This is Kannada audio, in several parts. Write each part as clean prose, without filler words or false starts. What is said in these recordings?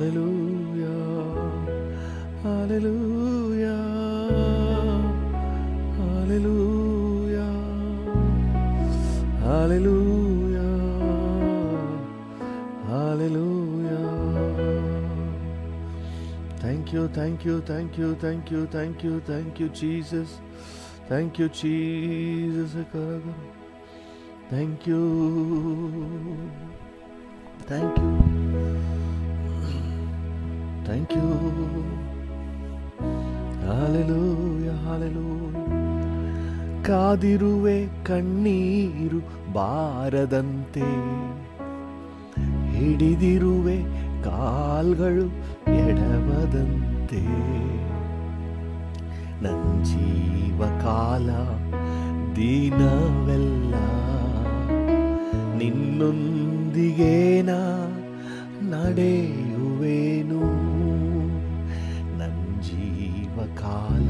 Hallelujah, hallelujah, hallelujah, hallelujah, hallelujah. Thank you, thank you, thank you, thank you, thank you, thank you, Jesus. Thank you, Jesus. Thank you, thank you, thank you. Hallelujah, hallelujah. ಕಾದಿರುವೆ ಕಣ್ಣೀರು ಬಾರದಂತೆ, ಹಿಡಿದಿರುವೆ ಕಾಲ್ಗಳು ಎಡವದಂತೆ. ನನ್ನ ಜೀವಕಾಲ ದಿನವೆಲ್ಲ ನಿನ್ನೊಂದಿಗೆ ನಾ ನಡೆಯುವೆನು. ನನ್ನ ಜೀವಕಾಲ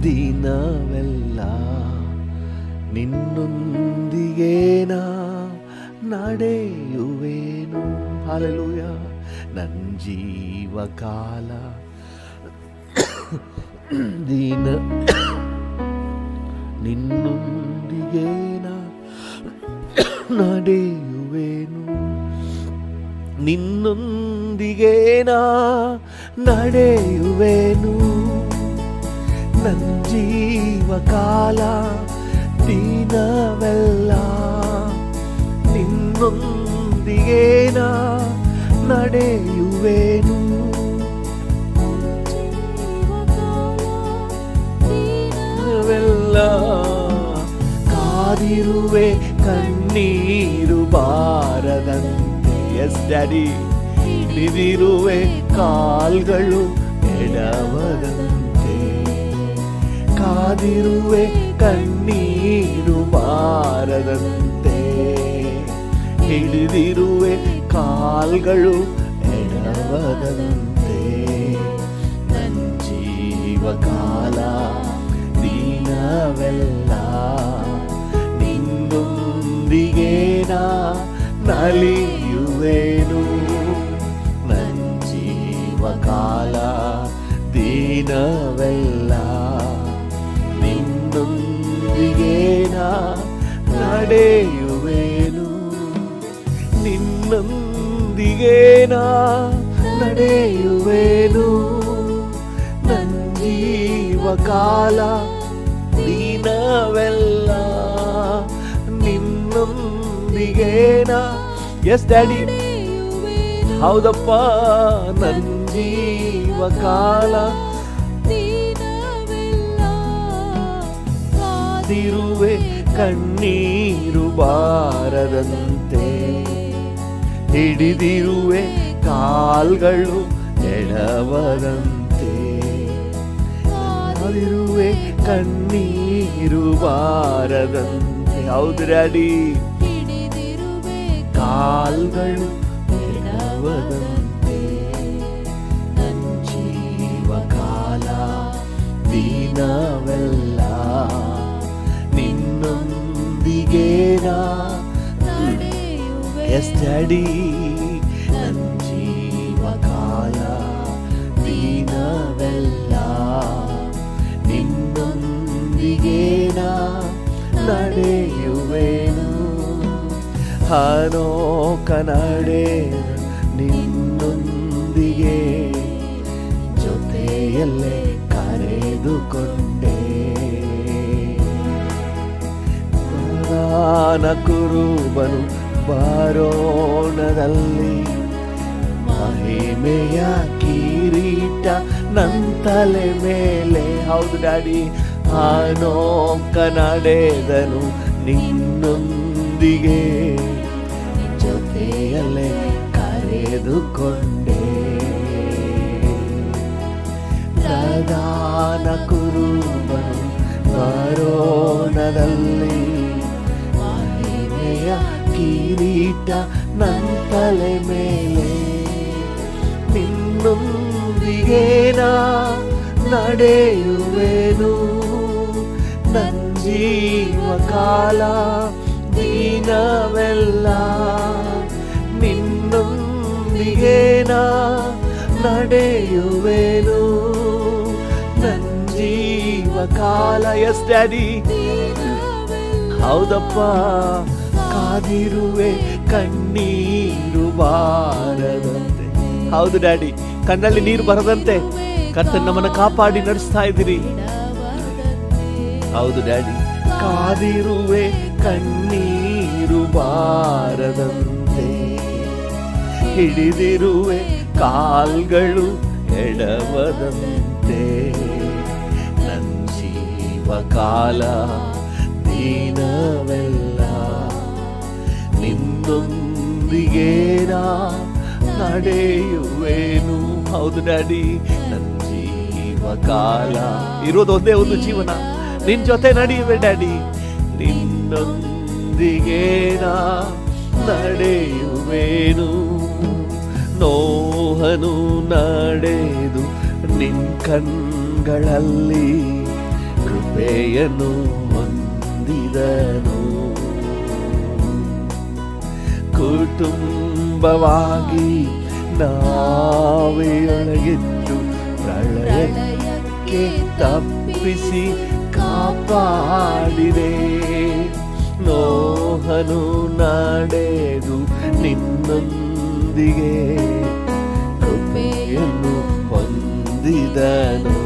ದಿನವೆಲ್ಲ ನಿನ್ನೊಂದಿಗೆ ನಾ ನಡೆಯುವೆನು. ಹಲ್ಲೆಲೂಯ. ನನ್ನ ಜೀವಕಾಲ ದಿನ ನಿನ್ನೊಂದಿಗೆ ನಾ ನಡೆಯುವೆನು. ನಿನ್ನೊಂದಿಗೆ ನಾ ನಡೆಯುವೆನು. ನನ್ನ ಜೀವಕಾಲ ದಿನವೆಲ್ಲ ನಿನ್ನೊಂದಿಗೆ ನಾ ನಡೆಯುವೆನು. ಕಾದಿರುವೆ ಕಣ್ಣೀರು ಬಾರದಂತೆ. Yes daddy. ಹಿಡಿದಿರುವೆ ಕಾಲ್ಗಳು ಎಡವದಂತೆ. ಕಾದಿರುವೆ ಕಣ್ಣೀರು ಬಾರದಂತೆ. ಹಿಡಿದಿರುವೆ ಕಾಲ್ಗಳು ಎಡವದಂತೆ. ನನ್ನ ಜೀವಕಾಲ ದಿನವೆಲ್ಲ ನಿನ್ನೊಂದಿಗೆ ನಾ ನಲಿಯುವೆನು. ನನ್ನ ಜೀವಕಾಲ ದಿನವೆಲ್ಲ ನಿನ್ನೊಂದಿಗೆ ನಾ ನಡೆಯುವೆನು. ನಿನ್ನೊಂದಿಗೆ ನಾ ನಡೆಯುವೆನು. ನನ್ನ ಜೀವಕಾಲ ದಿನವೆಲ್ಲ ನಿನ್ನೊಂದಿಗೆ ನಾ. Yes daddy. ಹೌದಪ್ಪ. ನನ್ನ ಜೀವಕಾಲ ಕಾದಿರುವೆ ಕಣ್ಣೀರು ಬಾರದಂತೆ. ಹಿಡಿದಿರುವೆ ಕಾಲ್ಗಳು ಎಡವದಂತೆ. ಕಾದಿರುವೆ ಕಣ್ಣೀರು ಬಾರದಂತೆ. ಹೌದು ಡ್ಯಾಡಿ. ಕಾಲ್ಗಳು ಎಡವದಂತೆ. ನನ್ನ ಜೀವಕಾಲ ದಿನವೆಲ್ಲ ನಿನ್ನೊಂದಿಗೆ ನಾ ನಡೆಯುವೆ. Yes daddy. ನನ್ನ ಜೀವಕಾಲ ದಿನವೆಲ್ಲ ನಿನ್ನೊಂದಿಗೆ ನಾ ನಡೆಯುವೆನು. ಹನೋಕ ನಡೆದ ನಿನ್ನೊಂದಿಗೆ ಜೊತೆಯಲ್ಲೇ ಕರೆದುಕೊಂಡೆ. ಪ್ರಧಾನ ಕುರುಬನು ಬಾರೋಣದಲ್ಲಿ ಮಹಿಮೆಯ ಕಿರೀಟ ನನ್ನ ತಲೆ ಮೇಲೆ. ಹೌದು ಡ್ಯಾಡಿ. ಹನೋಕ ನಡೆದನು ನಿನ್ನೊಂದಿಗೆ ಜೊತೆಯಲ್ಲೇ ಕರೆದುಕೊಂಡೆ. ಪ್ರಧಾನ ಕುರುಬನು ಬಾರೋಣದಲ್ಲಿ ಮಹಿಮೆಯ ಕಿರೀಟ ನನ್ನ ತಲೆ ಮೇಲೆ. ನಿನ್ನೊಂದಿಗೆ ನಾ ನಡೆಯುವೆನು. ನನ್ನ ಜೀವಕಾಲ ದಿನವೆಲ್ಲ ನಿನ್ನೊಂದಿಗೆ ನಾ ನಡೆಯುವೆನು ನನ್ನ ಜೀವ ಕಾಲ. ಎಸ್ ಡ್ಯಾಡಿ, ಹೌದಪ್ಪ. ಕಾದಿರುವೆ ಕಣ್ಣೀರು ಬಾರದಂತೆ. ಹೌದು ಡ್ಯಾಡಿ, ಕಣ್ಣಲ್ಲಿ ನೀರು ಬರದಂತೆ ಕರ್ತನ ನಮ್ಮನ್ನು ಕಾಪಾಡಿ ನಡೆಸ್ತಾ ಇದ್ದೀರಿ. ಹೌದು ಡ್ಯಾಡಿ, ಕಾದಿರುವೆ ಕಣ್ಣೀರು ಬಾರದಂತೆ, ಹಿಡಿದಿರುವೆ ಕಾಲ್ಗಳು ಎಡವದಂತೆ. ನನ್ನ ಜೀವ ಕಾಲ ದಿನವೆಲ್ಲ ನಿನ್ನೊಂದಿಗೆ ನಾ ನಡೆಯುವೆನು. ಹೌದು ಡ್ಯಾಡಿ, ನನ್ನ ಜೀವ ಕಾಲ ಇರೋದು ಒಂದೇ ಒಂದು ಜೀವನ, ನಿನ್ ಜೊತೆ ನಡೆಯುವೆ ಡ್ಯಾಡಿ. ನಿನ್ನೊಂದಿಗೆ ನಾ ನಡೆಯುವೆನು. ನೋಹನು ನಡೆದು ನಿನ್ ಕಣ್ಗಳಲ್ಲಿ ಕೃಪೆಯನ್ನು ಹೊಂದಿದನು. ಕುಟುಂಬವಾಗಿ ನಾವೆಯೊಳಗಿದ್ದು ಪ್ರಳಯಕ್ಕೆ ತಪ್ಪಿಸಿ ಕಾಪಾಡಿದೆ. ನೋಹನು ನಡೆದು ನಿನ್ನೊಂದಿಗೆ ಕೃಪೆಯನ್ನು ಹೊಂದಿದನು.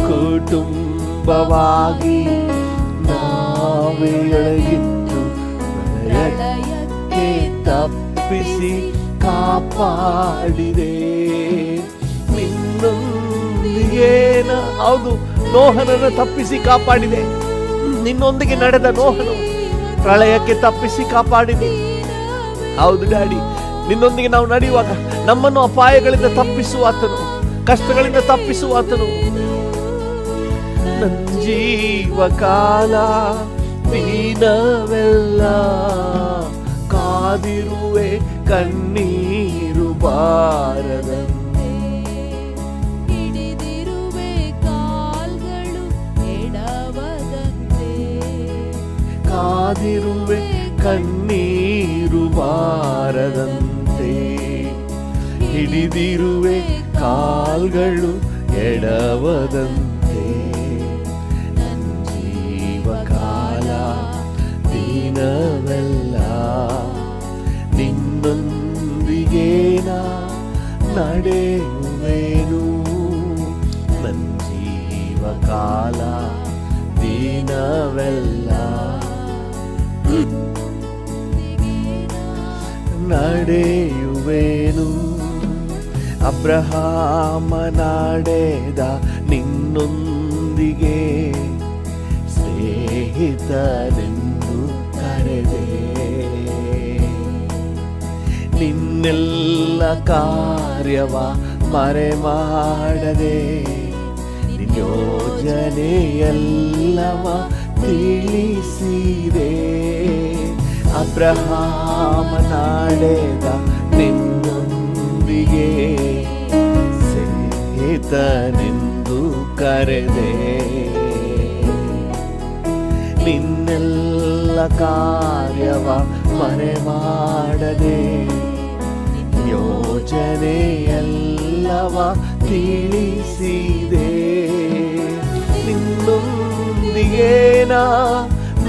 ಕುಟುಂಬವಾಗಿ ನಾವೆಯೊಳಗಿದ್ದು ಪ್ರಳಯಕ್ಕೆ ತಪ್ಪಿಸಿ ಕಾಪಾಡಿದೆ. ನಿನ್ನೊಂದಿಗೆ ಹೌದು, ನೋಹನನ್ನು ತಪ್ಪಿಸಿ ಕಾಪಾಡಿದೆ. ನಿನ್ನೊಂದಿಗೆ ನಡೆದ ನೋಹನು ಪ್ರಳಯಕ್ಕೆ ತಪ್ಪಿಸಿ ಕಾಪಾಡಿದೆ. ಹೌದು ಡ್ಯಾಡಿ, ನಿನ್ನೊಂದಿಗೆ ನಾವು ನಡೆಯುವಾಗ ನಮ್ಮನ್ನು ಅಪಾಯಗಳಿಂದ ತಪ್ಪಿಸುವ ಆತನು, ಕಷ್ಟಗಳಿಂದ ತಪ್ಪಿಸುವ ಆತನು. ನನ್ನ ಜೀವ ಕಾಲ ದಿನವೆಲ್ಲ ಕಾದಿರುವೆ ಕಣ್ಣೀರು ಬಾರದಂತೆ, ಹಿಡಿದಿರುವೆ ಕಾಲ್ಗಳು ಎಡವದಂತೆ. ಕಾದಿರುವೆ ಕಣ್ಣೀರು ಬಾರದಂತೆ, ಹಿಡಿದಿರುವೆ ಕಾಲ್ಗಳು ಎಡವದಂತೆ. ನನ್ನ ಜೀವ ಕಾಲ ದಿನವೆಲ್ಲ ನಿನ್ನೊಂದಿಗೆ ನಾ ನಡೆಯುವೆನು. ನನ್ನ ಜೀವ ಕಾಲ ದಿನವೆಲ್ಲ ನಡೆಯುವೆನು. ಅಬ್ರಹಾಮ ನಡೆದ ನಿನ್ನೊಂದಿಗೆ ಸ್ನೇಹಿತನೆಂದು ಕರೆದೆ. ನಿನ್ನೆಲ್ಲ ಕಾರ್ಯವ ಮರೆ ಮಾಡದೆ, ನಿನ್ನ ಯೋಜನೆಯೆಲ್ಲವ ತಿಳಿಸಿದೆ. ಅಬ್ರಹಾಮ ನಡೆದ ನಿನ್ನೊಂದಿಗೆ ಸ್ನೇಹಿತನೆಂದು ಕರೆದೆ. ನಿನ್ನೆಲ್ಲ ಕಾರ್ಯವ ಮರೆ ಮಾಡದೆ, ಯೋಜನೆಯೆಲ್ಲವ ತಿಳಿಸಿದೆ. ನಿನ್ನೊಂದಿಗೆ ನಾ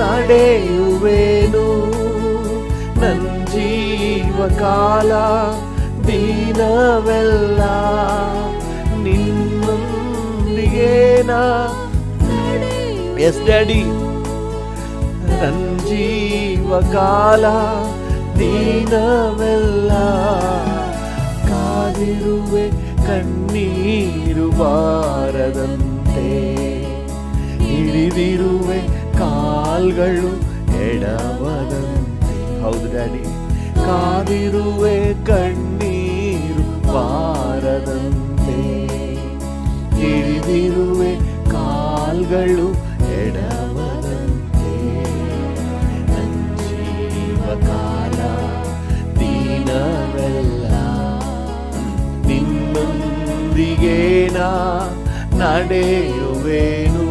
ನಡೆಯುವೆನು. ನನ್ನ ಜೀವ ಕಾಲ ದಿನವೆಲ್ಲ ನಿನ್ನೊಂದಿಗೆ ನಾ. ಎಸ್ ಡ್ಯಾಡಿ, ನನ್ನ ಜೀವ ಕಾಲ ದಿನವೆಲ್ಲ ಕಾದಿರುವೆ ಕಣ್ಣೀರು ಬಾರದಂತೆ, ಹಿಡಿದಿರುವೆ ಕಾಲ್ಗಳು ಎಡವದಂತೆ. ಹೌದು ಡ್ಯಾಡಿ, ಕಾದಿರುವೆ ಕಣ್ಣೀರು ಬಾರದಂತೆ, ಹಿಡಿದಿರುವೆ ಕಾಲ್ಗಳು ಎಡವದಂತೆ. ನನ್ನ ಜೀವ ಕಾಲ ದಿನವೆಲ್ಲ ನಿನ್ನೊಂದಿಗೆ ನಾ ನಡೆಯುವೆನು.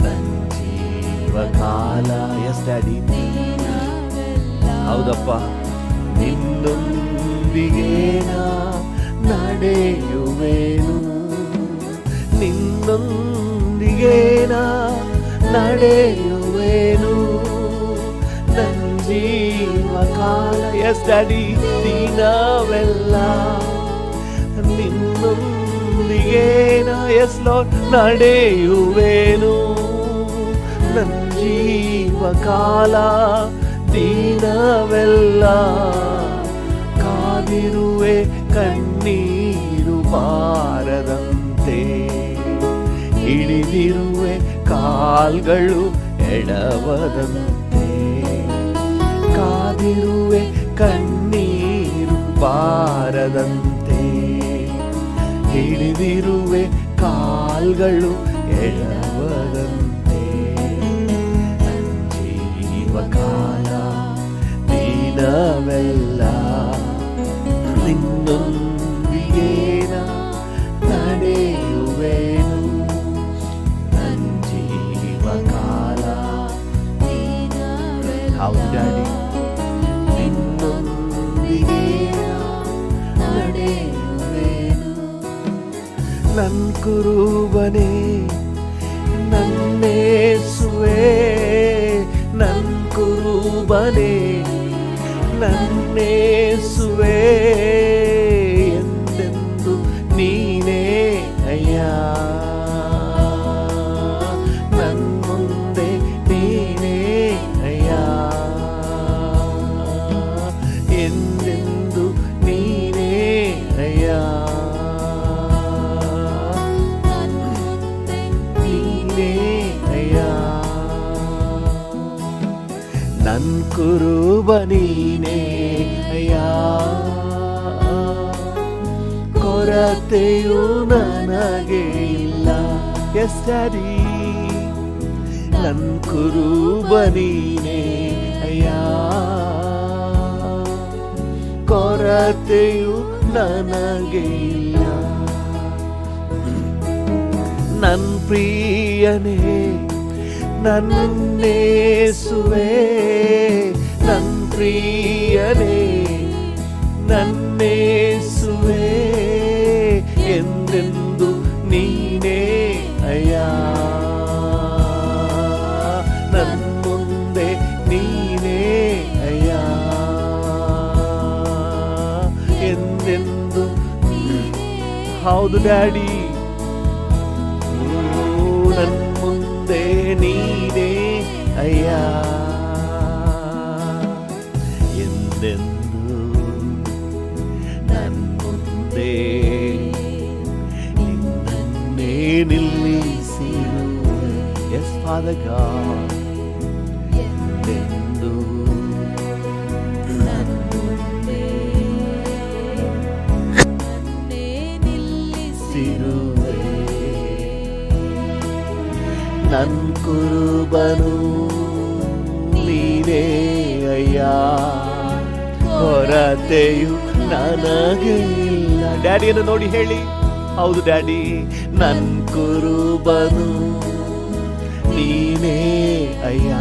ನನ್ನ ಜೀವ ಕಾಲ. ಎಸ್ ಡ್ಯಾಡಿ, ಹೌದಪ್ಪ, ನಿನ್ನೊಂದಿಗೆ ನಾ ನಡೆಯುವೆನು, ನಿನ್ನೊಂದಿಗೆ ನಾ ನಡೆಯುವೆನು ನನ್ನ ಜೀವಕಾಲ. ಎಸ್ ಡ್ಯಾಡಿ, ದಿನವೆಲ್ಲ ನಿನ್ನೊಂದಿಗೆ ನಾ ಎಸ್ ಲಾರ್ಡ್ ನಡೆಯುವೆನು ನನ್ನ ಜೀವಕಾಲ. ದಿನವೆಲ್ಲ ಕಾದಿರುವೆ ಕಣ್ಣೀರು ಬಾರದಂತೆ, ಹಿಡಿದಿರುವೆ ಕಾಲ್ಗಳು ಎಡವದಂತೆ. ಕಾದಿರುವೆ ಕಣ್ಣೀರು ಬಾರದಂತೆ, ಹಿಡಿದಿರುವೆ ಕಾಲ್ಗಳು ಎಡವದಂತೆ. ಜೀವಕಾಲ ದಿನವೆಲ್ಲ ನಿನ್ನೊಂದಿಗೆ ನಾ ನಡೆಯುವೆನು ನನ್ನ ಜೀವಕಾಲ. ಹೌದು ಡ್ಯಾಡಿ, ನಿನ್ನೊಂದಿಗೆ ನಾ ನಡೆಯುವೆನು. ನನ್ನ ಕುರುಬನೇ ನನ್ನೇಸುವೆ, ನನ್ನ ಕುರುಬನೇ ನನ್ನೇಸುವೆ ಎಂದೆಂದು ನೀನೇ ಅಯ್ಯ. ನನ್ನ ಮುಂದೆ ನೀನೇ ಅಯ್ಯ, ಎಂದೆಂದು ನೀನೇ ಅಯ್ಯ. ನೀನೇ ಅಯ್ಯ, ನನ್ನ ಕುರುಬ ನೀನೇ ಅಯ್ಯ. ಕೊರತೆಯು ನನಗೆ ಇಲ್ಲ. ಎಸ್ ಡ್ಯಾಡಿ, ನನ್ನ ಕುರುಬ ನೀನೇ ಅಯ್ಯ. ಕೊರತೆಯು ನನಗೆ ಇಲ್ಲ. ನನ್ನ ಪ್ರಿಯನೇ ನನ್ನೇಸುವೆ, ನನ್ನ ಪ್ರಿಯನೇ ನನ್ನೇಸುವೆ ಎಂದೆಂದು ನೀನೇ ಅಯ್ಯ. ನನ್ನ ಮುಂದೆ ನೀನೇ ಅಯ್ಯ, ಎಂದೆಂದು. ಹೌದು ಡ್ಯಾಡಿ, ನನ್ನ ಮುಂದೆ ನೀನೇ ಅಯ್ಯ, ಎಂದೆಂದು ನನ್ನ ಮುಂದೆ ನಿನ್ನನ್ನೇ ನಿಲ್ಲಿಸಿರುವೆ. ಎಸ್ ಫಾದರ್ ಗಾಡ್, ಎಂದೆಂದು ನನ್ನ ಮುಂದೆ ನಿಲ್ಲಿಸಿರುವೆ. ನನ್ನ ಕುರುಬನು ನೀನೇ ಅಯ್ಯ, ಕೊರತೆಯು ನನಗೆ ಇಲ್ಲ. ಡ್ಯಾಡಿಯನ್ನು ನೋಡಿ ಹೇಳಿ. ಹೌದು ಡ್ಯಾಡಿ, ನನ್ನ ಕುರುಬನು ನೀನೇ ಅಯ್ಯ,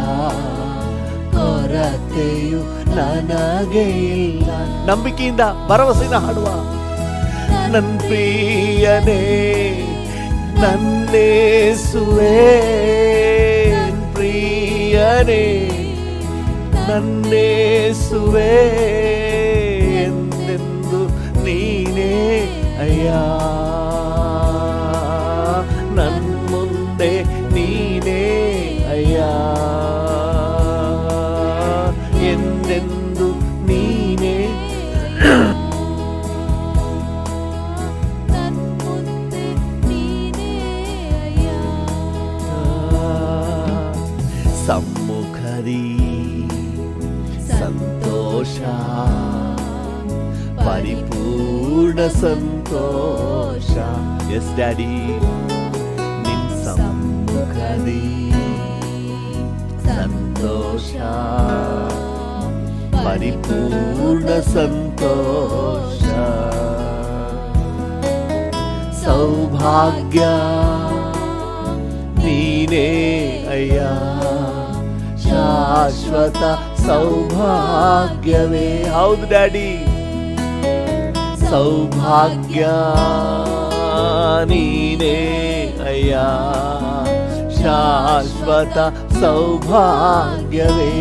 ಕೊರತೆಯು ನನಗೆ ಇಲ್ಲ. ನಂಬಿಕೆಯಿಂದ ಭರವಸೆಯಿಂದ ಹಾಡುವ. ನನ್ನ ಪ್ರಿಯನೇ ನನ್ನೇಸುವೆ, ಪ್ರಿಯನೇ ನನ್ನೇಸುವೆ ಎಂದೆಂದು ನೀನೇ ಅಯ್ಯ. ನನ್ನ ಮುಂದೆ ನೀನೇ ಅಯ್ಯ, ಎಂದೆಂದು ನೀನೇ. ಸಮ್ಮುಖದಿ ಸಂತೋಷ, ಪರಿಪೂರ್ಣ ಸಂತೋಷ. ಎಸ್ ಡ್ಯಾಡಿ, ನಿನ್ ಸಮ್ಮುಖದಿ ಸಂತೋಷ, ಪರಿಪೂರ್ಣ ಸಂತೋಷ. ಸೌಭಾಗ್ಯ ನೀನೇ ಅಯ್ಯ, ಶಾಶ್ವತ ಸೌಭಾಗ್ಯ ಸೌಭಾಗ್ಯವೇ. ಹೌದು ಡ್ಯಾಡಿ, ಸೌಭಾಗ್ಯ ನೀನೇ ಅಯ್ಯ, ಶಾಶ್ವತ ಸೌಭಾಗ್ಯವೇ.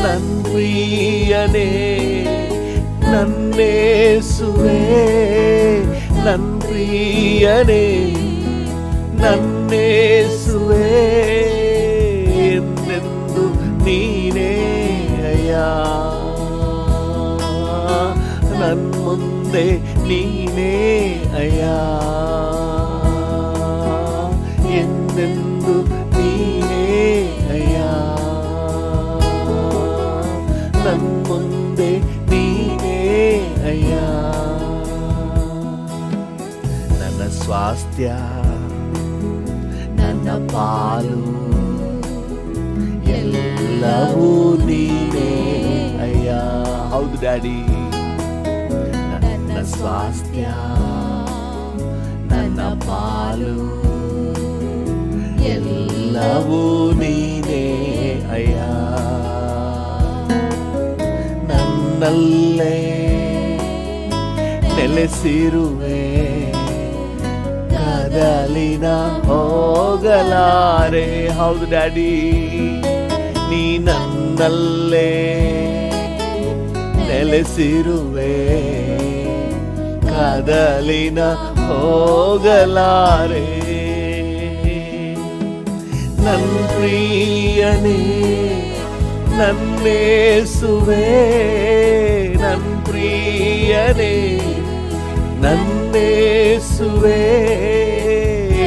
ನನ್ ಪ್ರಿಯನೇ ನನ್ನೇಸುವೆ, ನನ್ ಪ್ರಿಯನೇ ನನ್ನೇಸುವೆ, ಎಂದೆಂದು ನೀನೇ ಅಯ್ಯ, ನನ್ ಮುಂದೆ ನೀನೇ ಅಯ್ಯ, ಎಂದೆಂದು ನೀನೇ ಅಯ್ಯ, ನನ್ ಮುಂದೆ ನೀನೇ ಅಯ್ಯ. ನನ್ನ ಸ್ವಾಸ್ಥ್ಯ ನನ್ನ ಪಾಲು ಎಲ್ಲವೂ ನೀನೇ ಅಯ್ಯ. ಹೌದು ಡ್ಯಾಡಿ, ನನ್ನ ಸ್ವಾಸ್ಥ್ಯ ನನ್ನ ಪಾಲು ಎಲ್ಲವೂ ನೀನೇ ಅಯ್ಯ, ನನ್ನಲ್ಲೇ ನೆಲೆಸಿರುವೆ, ಕದಲಿನ ಹೋಗಲಾರೆ. ಹೌದು ಡ್ಯಾಡಿ, ನೀ ನನ್ನಲ್ಲೇ ನೆಲೆಸಿರುವೆ, ಕದಲಿನ ಹೋಗಲಾರೆ. ನನ್ ಪ್ರಿಯನೇ ನನ್ನೇಸುವೆ, ನನ್ ಪ್ರಿಯನೇ ನನ್ನೇಸುವೆ,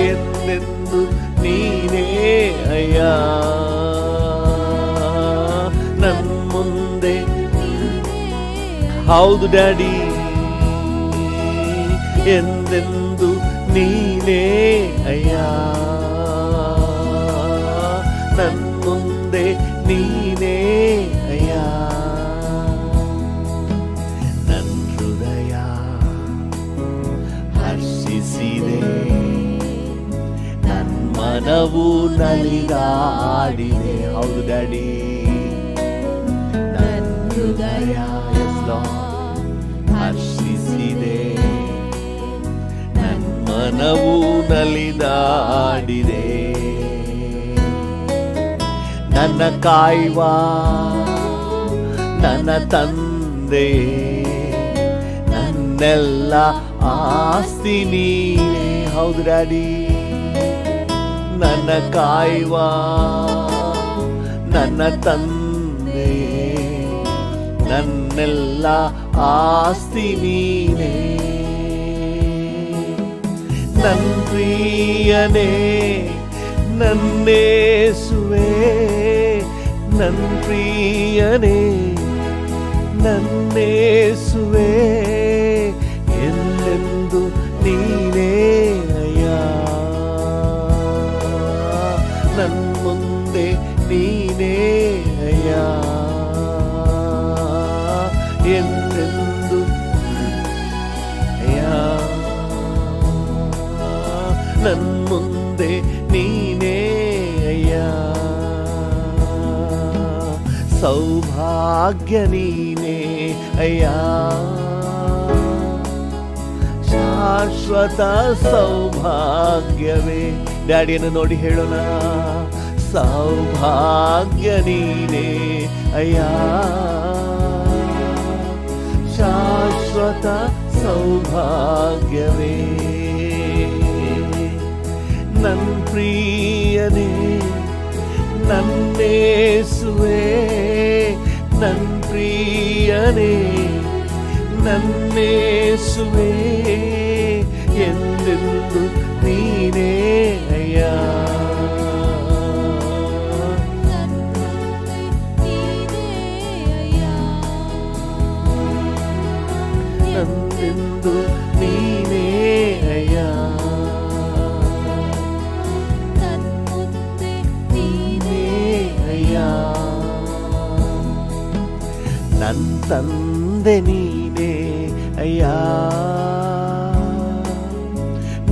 ಎಂದೆಂದು ನೀನೇ ಅಯ್ಯ, ನನ್ ಮುಂದೆ. ಹೌದು ಡ್ಯಾಡಿ, ಎಂದೆಂದು ನೀನೇ ಅಯ್ಯ, ನನ್ ಮುಂದೆ ನೀನೇ ಅಯ್ಯ. ನನ್ ಹೃದಯ ಹರ್ಷಿಸಿದೆ, ನನ್ ಮನವು ನಲಿದಾಡಿದೆ. ಹೌದು ಡ್ಯಾಡಿ, ನನ್ ಹೃದಯ ಹರ್ಷಿಸಿದೆ, ನನ್ ಮನವು ನಲಿದಾಡಿದೆ. ನನ್ನ ಕಾಯುವ ನನ್ನ ತಂದೆ, ನನ್ನೆಲ್ಲ ಆಸ್ತಿ ನೀನೇ. ಹೌದು ಡ್ಯಾಡಿ, ನನ್ನ ಕಾಯುವ ನನ್ನ ತಂದೆ, ನನ್ನೆಲ್ಲ ಆಸ್ತಿ ನೀನೇ. ನನ್ ಪ್ರಿಯನೇ ನನ್ನೇಸುವೆ, ನನ್ ಪ್ರಿಯನೇ ನನ್ನೇಸುವೆ, ಎಲ್ಲೆಂದು ನೀನೇ ಅಯ್ಯ, ನನ್ ಮುಂದೆ ನೀನೇ ಅಯ್ಯ, ಎಂದೆಂದು ಅಯ್ಯ, ನನ್ ಮುಂದೆ ನೀನೇ ಅಯ್ಯ. ಸೌಭಾಗ್ಯ ನೀನೇ ಅಯ್ಯ, ಶಾಶ್ವತ ಸೌಭಾಗ್ಯವೇ. ಡ್ಯಾಡಿಯನ್ನು ನೋಡಿ ಹೇಳೋಣ, ಸೌಭಾಗ್ಯ ನೀನೇ ಅಯ್ಯ, ಶಾಶ್ವತ ಸೌಭಾಗ್ಯವೇ. ನನ್ ಪ್ರಿಯನೇ ನನ್ನೇಸುವೆ, ನನ್ ಪ್ರಿಯನೇ ನನ್ನೇಸುವೆ, ಎಂದೆಂದು ನೀನೇ ಅಯ್ಯ, ನಂದೆಂದು ನೀನೇ ಅಯ್ಯ, ನನ್ ತಂದೆ ನೀನೇ ಅಯ್ಯ,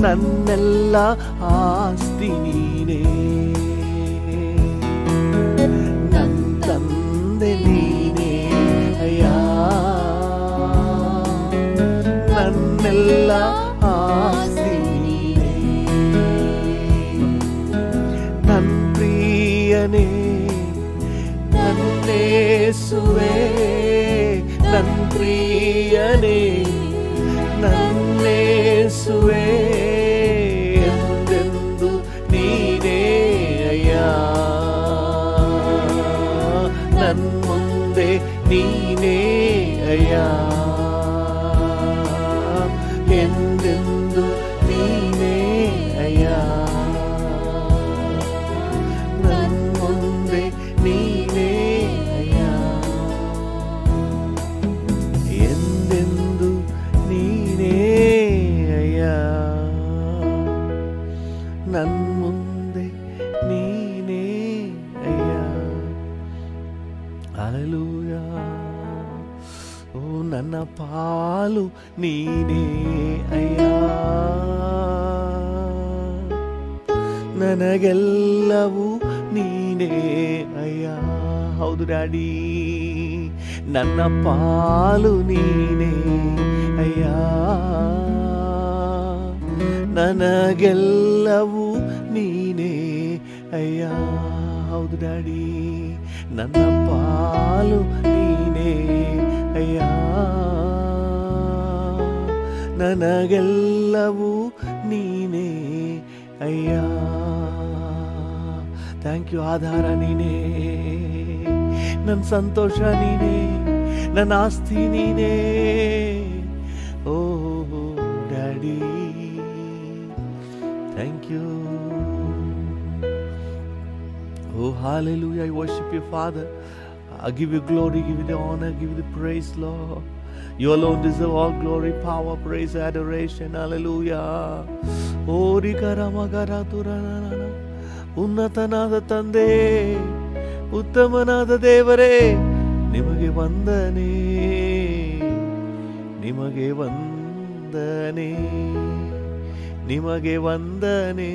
ನನ್ನೆಲ್ಲ ಆಸ್ತಿ ನೀನೇ. ನನ್ ತಂದೆ ನನ್ನೇಸುವೆ ನನ್ ಪ್ರಿಯನೇ ನನ್ನೇಸುವೆ ಎಂದೆಂದು ನೀನೇ ಅಯ್ಯ ನನ್ ಮುಂದೆ ನೀನೇ ಅಯ್ಯ ಎಂದೆಂದು ನೀನೇ ಅಯ್ಯ ನನ್ ಮುಂದೆ ನೀನೇ ಅಯ್ಯ ಎಂದೆಂದು ನೀನೇ ಅಯ್ಯ ನನ್ ಮುಂದೆ ನೀನೇ ಅಯ್ಯ ಹಲ್ಲೆಲೂಯಾ ಓ ನನ್ನ ಪಾಲು ನೀನೇ ಅಯ್ಯ ನನಗೆಲ್ಲವೂ ನೀನೇ ಅಯ್ಯ ಹೌದು ಡ್ಯಾಡಿ ನನ್ನ ಪಾಲು ನೀನೇ ಅಯ್ಯ ನನಗೆಲ್ಲವೂ ನೀನೇ ಅಯ್ಯ ಹೌದು ಡ್ಯಾಡಿ ನನ್ನ ಪಾಲು ನೀನೇ ಅಯ್ಯ ನನಗೆಲ್ಲವೂ ನೀನೇ ಅಯ್ಯ ಥ್ಯಾಂಕ್ ಯು ಆಧಾರ ನೀನೇ ನನ್ನ ಸಂತೋಷ ನೀನೇ ನನ್ನ ಆಸ್ತಿ ನೀನೇ ಓ daddy thank you Oh, hallelujah. I worship you, Father. I give you glory, give you the honor, give you the praise, Lord. You alone deserve all glory, power, praise, adoration. Hallelujah. Oh, Rikaramagara Turanana. ಉನ್ನತನಾದ ತಂದೆ ಉತ್ತಮನಾದ ದೇವರೇ ನಿಮಗೆ ವಂದನೆ ನಿಮಗೆ ವಂದನೆ ನಿಮಗೆ ವಂದನೆ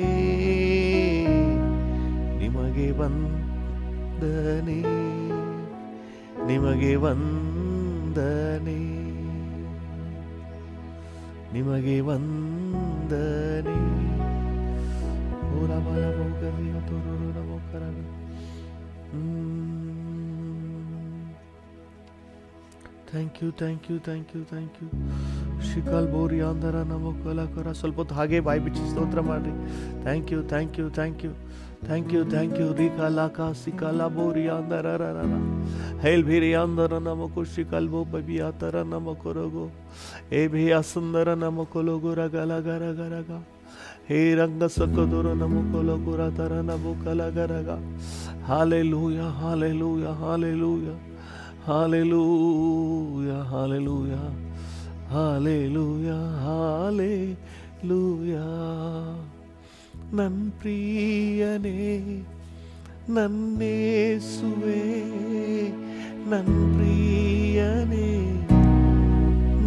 ನಿಮಗೆ ವಂದನೆ ನಿಮಗೆ ವಂದನೆ ನಿಮಗೆ ವಂದನೆ thank you thank you thank you thank you ಶಿಕಾಲ್ ಬೋರಿ ಅಂದರ ನಮೋಕಲಕರ ಸ್ವಲ್ಪ ಹೊತ್ತು ಹಾಗೆ ಬಾಯಿ ಬಿಚ್ಚಿ ಸ್ತೋತ್ರ ಮಾಡ್ರಿ thank you thank you thank you thank you thank you ರಿಕಾಲಾಕ ಸಿಕಾಲ ಬೋರಿ ಅಂದರ ಹೇಲ್ ಭೀರಿ ಅಂದರ ನಮಕು ಶಿಕಲ್ ಬೋ ಬಬಿ ಆತರ ನಮಕೊರಗೋ ಏ ಭೇಯ ಸುಂದರ ನಮಕೊಲಗು ರಗಲಗರಗರಗ ಹೇ ರಂಗ ಸಕದುರ ನಮಕೊಲಗುರ ತರ ನಮುಕಲಗರಗ hallelujah hallelujah hallelujah Hallelujah, hallelujah, hallelujah, hallelujah. ನನ್ ಪ್ರಿಯನೇ ನನ್ನೇಸುವೆ ನನ್ ಪ್ರಿಯನೇ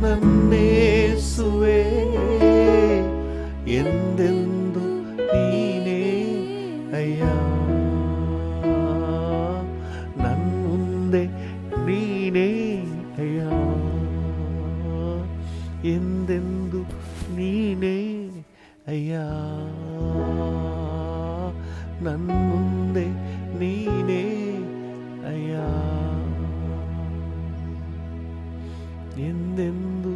ನನ್ನೇಸುವೆ ಎಂದೆಂದು ನೀನೇ ಅಯ್ಯ ನನ್ ಮುಂದೆ ನೀನೇ ಅಯ್ಯ ಎಂದೆಂದು ನೀನೇ ಅಯ್ಯ ನನ್ ಮುಂದೆ ನೀನೇ ಅಯ್ಯ ಎಂದೆಂದು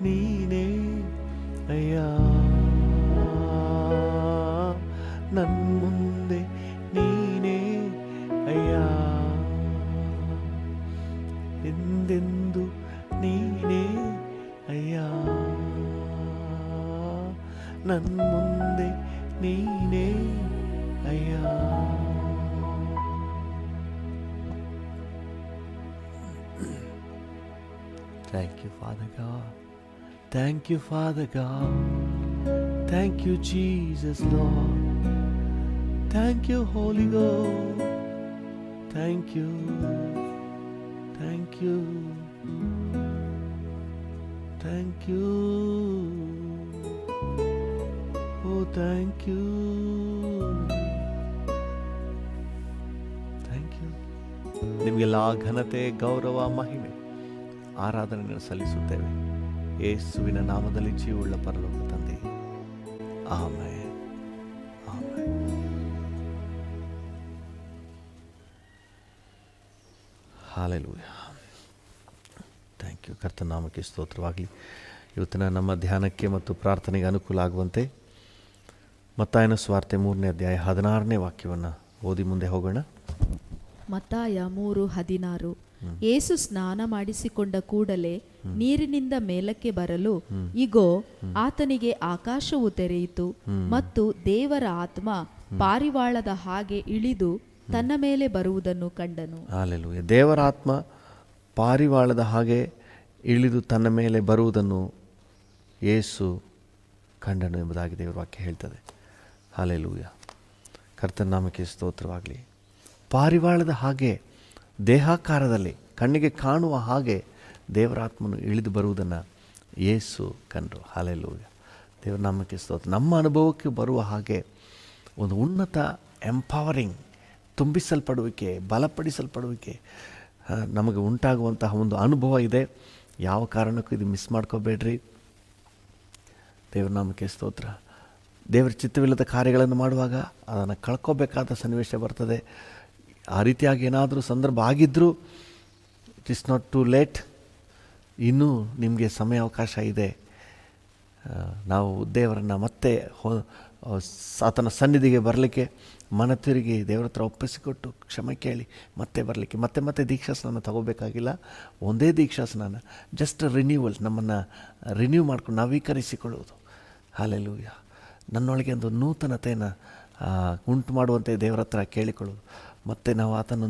ನೀನೇ ಅಯ್ಯ ನನ್ ಮುಂದೆ ನೀನೇ ಅಯ್ಯ ಎಂದೆಂದು ನೀನೇ ಅಯ್ಯ ನನ್ ಮುಂದೆ ನೀನೇ ಅಯ್ಯ Thank you, Father God. Thank you, Father God. Thank you, Jesus, Lord. Thank you, Holy Ghost. Thank you. Thank you. Thank you. Oh, thank you. Thank you. ನಿಮಗೆಲ್ಲ ಘನತೆ ಗೌರವ ಮಹಿಮೆ ಆರಾಧನೆಯನ್ನು ಸಲ್ಲಿಸುತ್ತೇವೆ ಯೇಸುವಿನ ನಾಮದಲ್ಲಿ ಜೀವವುಳ್ಳ ಪರಲೋಕ ತಂದೆ amen amen hallelujah thank you. ಕರ್ತನ ನಾಮಕ್ಕೆ ಸ್ತೋತ್ರವಾಗಲಿ. ಇವತ್ತಿನ ನಮ್ಮ ಧ್ಯಾನಕ್ಕೆ ಮತ್ತು ಪ್ರಾರ್ಥನೆಗೆ ಅನುಕೂಲ ಆಗುವಂತೆ ಮತ್ತಾಯನ ಸುವಾರ್ತೆ 3ನೇ ಅಧ್ಯಾಯ 16ನೇ ವಾಕ್ಯವನ್ನು ಓದಿ ಮುಂದೆ ಹೋಗೋಣ. ಮತ್ತಾಯ 3:16. ಯೇಸು ಸ್ನಾನ ಮಾಡಿಸಿಕೊಂಡ ಕೂಡಲೇ ನೀರಿನಿಂದ ಮೇಲಕ್ಕೆ ಬರಲು ಇಗೋ, ಆತನಿಗೆ ಆಕಾಶವು ತೆರೆಯಿತು ಮತ್ತು ದೇವರ ಆತ್ಮ ಪಾರಿವಾಳದ ಹಾಗೆ ಇಳಿದು ತನ್ನ ಮೇಲೆ ಬರುವುದನ್ನು ಕಂಡನು. ಹಲ್ಲೆಲೂಯಾ. ದೇವರ ಆತ್ಮ ಪಾರಿವಾಳದ ಹಾಗೆ ಇಳಿದು ತನ್ನ ಮೇಲೆ ಬರುವುದನ್ನು ಯೇಸು ಕಂಡನು ಎಂಬುದಾಗಿ ದೇವರ ವಾಕ್ಯ ಹೇಳ್ತದೆ. ಹಲ್ಲೆಲೂಯಾ. ಕರ್ತನ ನಾಮಕ್ಕೆ ಸ್ತೋತ್ರವಾಗಲಿ. ಪಾರಿವಾಳದ ಹಾಗೆ ದೇಹಾಕಾರದಲ್ಲಿ ಕಣ್ಣಿಗೆ ಕಾಣುವ ಹಾಗೆ ದೇವರಾತ್ಮನು ಇಳಿದು ಬರುವುದನ್ನು ಯೇಸು ಕಂಡರು. ಹಲ್ಲೆಲೂಯಾ. ದೇವರ ನಾಮಕ್ಕೆ ಸ್ತೋತ್ರ. ನಮ್ಮ ಅನುಭವಕ್ಕೆ ಬರುವ ಹಾಗೆ ಒಂದು ಉನ್ನತ ಎಂಪವರಿಂಗ್, ತುಂಬಿಸಲ್ಪಡುವಿಕೆ, ಬಲಪಡಿಸಲ್ಪಡುವಿಕೆ ನಮಗೆ ಉಂಟಾಗುವಂತಹ ಒಂದು ಅನುಭವ ಇದೆ. ಯಾವ ಕಾರಣಕ್ಕೂ ಇದು ಮಿಸ್ ಮಾಡ್ಕೋಬೇಡ್ರಿ. ದೇವರ ನಾಮಕ್ಕೆ ಸ್ತೋತ್ರ. ದೇವರ ಚಿತ್ತವಿಲ್ಲದ ಕಾರ್ಯಗಳನ್ನು ಮಾಡುವಾಗ ಅದನ್ನು ಕಳ್ಕೋಬೇಕಾದ ಸನ್ನಿವೇಶ ಬರ್ತದೆ. ಆ ರೀತಿಯಾಗಿ ಏನಾದರೂ ಸಂದರ್ಭ ಆಗಿದ್ದರೂ it is not to late. ಇನ್ನೂ ನಿಮಗೆ ಸಮಯ ಅವಕಾಶ ಇದೆ. ನಾವು ದೇವರನ್ನು ಮತ್ತೆ ಆತನ ಸನ್ನಿಧಿಗೆ ಬರಲಿಕ್ಕೆ ಮನ ತಿರುಗಿ ದೇವರ ಹತ್ರ ಒಪ್ಪಿಸಿಕೊಟ್ಟು ಕ್ಷಮೆ ಕೇಳಿ ಮತ್ತೆ ಬರಲಿಕ್ಕೆ ಮತ್ತೆ ದೀಕ್ಷಾಸ್ನಾನ ತಗೋಬೇಕಾಗಿಲ್ಲ. ಒಂದೇ ದೀಕ್ಷಾಸ್ನಾನ, ಜಸ್ಟ್ ರಿನ್ಯೂವಲ್, ನಮ್ಮನ್ನು ರಿನ್ಯೂ ಮಾಡ್ಕೊಂಡು ನವೀಕರಿಸಿಕೊಳ್ಳುವುದು. ಹಲ್ಲೆಲೂಯಾ. ನನ್ನೊಳಗೆ ಒಂದು ನೂತನತೆಯನ್ನು ಉಂಟು ಮಾಡುವಂತೆ ದೇವರ ಹತ್ರ ಕೇಳಿಕೊಳ್ಳೋದು. ಮತ್ತು ನಾವು ಆತನ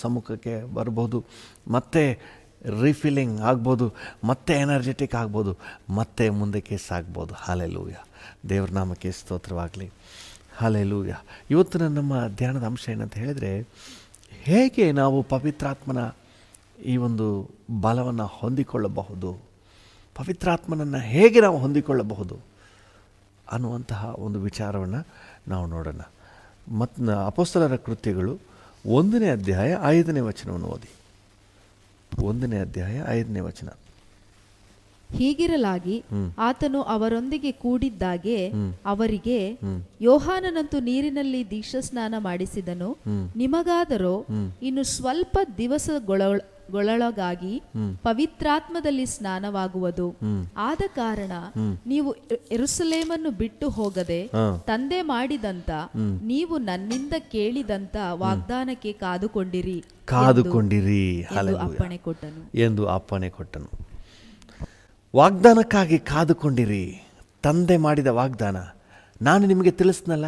ಸಮ್ಮುಖಕ್ಕೆ ಬರ್ಬೋದು, ಮತ್ತೆ ರೀಫಿಲ್ಲಿಂಗ್ ಆಗ್ಬೋದು, ಮತ್ತೆ ಎನರ್ಜೆಟಿಕ್ ಆಗ್ಬೋದು, ಮತ್ತೆ ಮುಂದಕ್ಕೆ ಸಾಗ್ಬೋದು. ಹಲ್ಲೆಲೂಯಾ. ದೇವರ ನಾಮಕ್ಕೆ ಸ್ತೋತ್ರವಾಗಲಿ. ಹಲ್ಲೆಲೂಯಾ. ಇವತ್ತಿನ ನಮ್ಮ ಧ್ಯಾನದ ಅಂಶ ಏನಂತ ಹೇಳಿದರೆ, ಹೇಗೆ ನಾವು ಪವಿತ್ರಾತ್ಮನ ಈ ಒಂದು ಬಲವನ್ನು ಹೊಂದಿಕೊಳ್ಳಬಹುದು, ಪವಿತ್ರಾತ್ಮನನ್ನು ಹೇಗೆ ನಾವು ಹೊಂದಿಕೊಳ್ಳಬಹುದು ಅನ್ನುವಂತಹ ಒಂದು ವಿಚಾರವನ್ನು ನಾವು ನೋಡೋಣ. ಮತ್ತು ಅಪೊಸ್ತಲರ ಕೃತ್ಯಗಳು 1ನೇ ಅಧ್ಯಾಯ 5ನೇ ವಚನವನ್ನು ಓದಿ. 1ನೇ ಅಧ್ಯಾಯ 5ನೇ ವಚನ. ಹೀಗಿರಲಾಗಿ ಆತನು ಅವರೊಂದಿಗೆ ಕೂಡಿದ್ದಾಗೆ ಅವರಿಗೆ, ಯೋಹಾನನಂತೂ ನೀರಿನಲ್ಲಿ ದೀಕ್ಷಾಸ್ನಾನ ಮಾಡಿಸಿದನು, ನಿಮಗಾದರೋ ಇನ್ನು ಸ್ವಲ್ಪ ದಿವಸಗಳೊಳಗಾಗಿ ಪವಿತ್ರಾತ್ಮದಲ್ಲಿ ಸ್ನಾನವಾಗುವುದು. ಆದ ಕಾರಣ ನೀವು ಯೆರೂಸಲೇಮನ್ನು ಬಿಟ್ಟು ಹೋಗದೆ ತಂದೆ ಮಾಡಿದಂತ, ನೀವು ನನ್ನಿಂದ ಕೇಳಿದಂತ ವಾಗ್ದಾನಕ್ಕೆ ಕಾದುಕೊಂಡಿರಿ ಎಂದು ಅಪ್ಪಣೆ ಕೊಟ್ಟನು. ವಾಗ್ದಾನಕ್ಕಾಗಿ ಕಾದುಕೊಂಡಿರಿ. ತಂದೆ ಮಾಡಿದ ವಾಗ್ದಾನ ನಾನು ನಿಮಗೆ ತಿಳಿಸ್ನಲ್ಲ,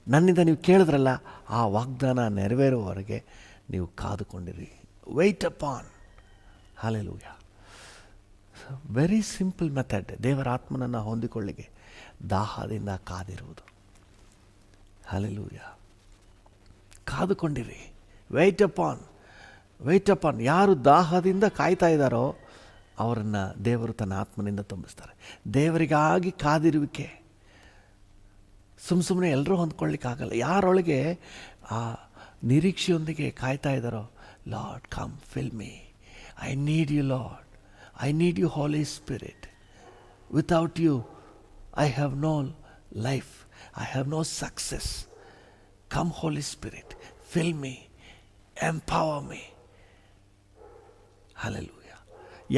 ನನ್ನಿಂದ ನೀವು ಕೇಳಿದ್ರಲ್ಲ, ಆ ವಾಗ್ದಾನ ನೆರವೇರುವವರೆಗೆ ನೀವು ಕಾದುಕೊಂಡಿರಿ. Wait upon. Hallelujah. Very simple method. ದೇವರ ಆತ್ಮನನ್ನು ಹೊಂದಿಕೊಳ್ಳಿಕ್ಕೆ ದಾಹದಿಂದ ಕಾದಿರುವುದು. ಹಲ್ಲೆಲೂಯಾ. ಕಾದುಕೊಂಡಿರಿ. Wait upon. ಯಾರು ದಾಹದಿಂದ ಕಾಯ್ತಾ ಇದ್ದಾರೋ ಅವರನ್ನು ದೇವರು ತನ್ನ ಆತ್ಮನಿಂದ ತುಂಬಿಸ್ತಾರೆ. ದೇವರಿಗಾಗಿ ಕಾದಿರುವಿಕೆ. ಸುಮ್ಮನೆ ಎಲ್ಲರೂ ಹೊಂದ್ಕೊಳ್ಳಿಕ್ಕಾಗಲ್ಲ. ಯಾರೊಳಗೆ ಆ ನಿರೀಕ್ಷೆಯೊಂದಿಗೆ ಕಾಯ್ತಾ ಇದ್ದಾರೋ, Lord come fill me, I need you Lord, I need you Holy Spirit, without you I have no life, I have no success, come Holy Spirit, fill me, empower me. Hallelujah.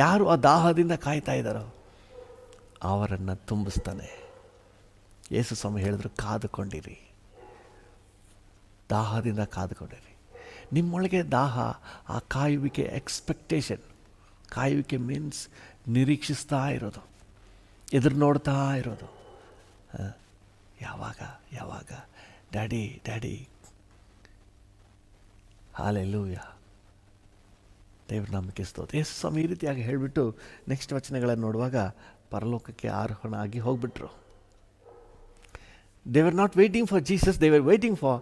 ಯಾರು ಆ ದಾಹದಿಂದ ಕಾಯ್ತಾ ಇದ್ದಾರೋ ಅವರನ್ನು ತುಂಬಿಸ್ತಾನೆ. ಯೇಸು ಸ್ವಾಮಿ ಹೇಳಿದ್ರು, ಕಾದುಕೊಂಡಿರಿ. ದಾಹದಿಂದ ಕಾದುಕೊಂಡಿರಿ. ನಿಮ್ಮೊಳಗೆ ದಾಹ, ಆ ಕಾಯುವಿಕೆ, ಎಕ್ಸ್ಪೆಕ್ಟೇಷನ್. ಕಾಯುವಿಕೆ ಮೀನ್ಸ್ ನಿರೀಕ್ಷಿಸ್ತಾ ಇರೋದು, ಎದುರು ನೋಡ್ತಾ ಇರೋದು. ಯಾವಾಗ ಡ್ಯಾಡಿ. ಹಲ್ಲೆಲೂಯಾ. ದೇವ್ರ ನಾಮಕ್ಕೆ ಸ್ತೋತ್ರ. ಯೇಸು ಸ್ವಾಮಿ ಈ ರೀತಿಯಾಗಿ ಹೇಳಿಬಿಟ್ಟು ನೆಕ್ಸ್ಟ್ ವಚನಗಳನ್ನು ನೋಡುವಾಗ ಪರಲೋಕಕ್ಕೆ ಆರೋಹಣ ಆಗಿ ಹೋಗ್ಬಿಟ್ರು. They were not waiting for Jesus, they were waiting for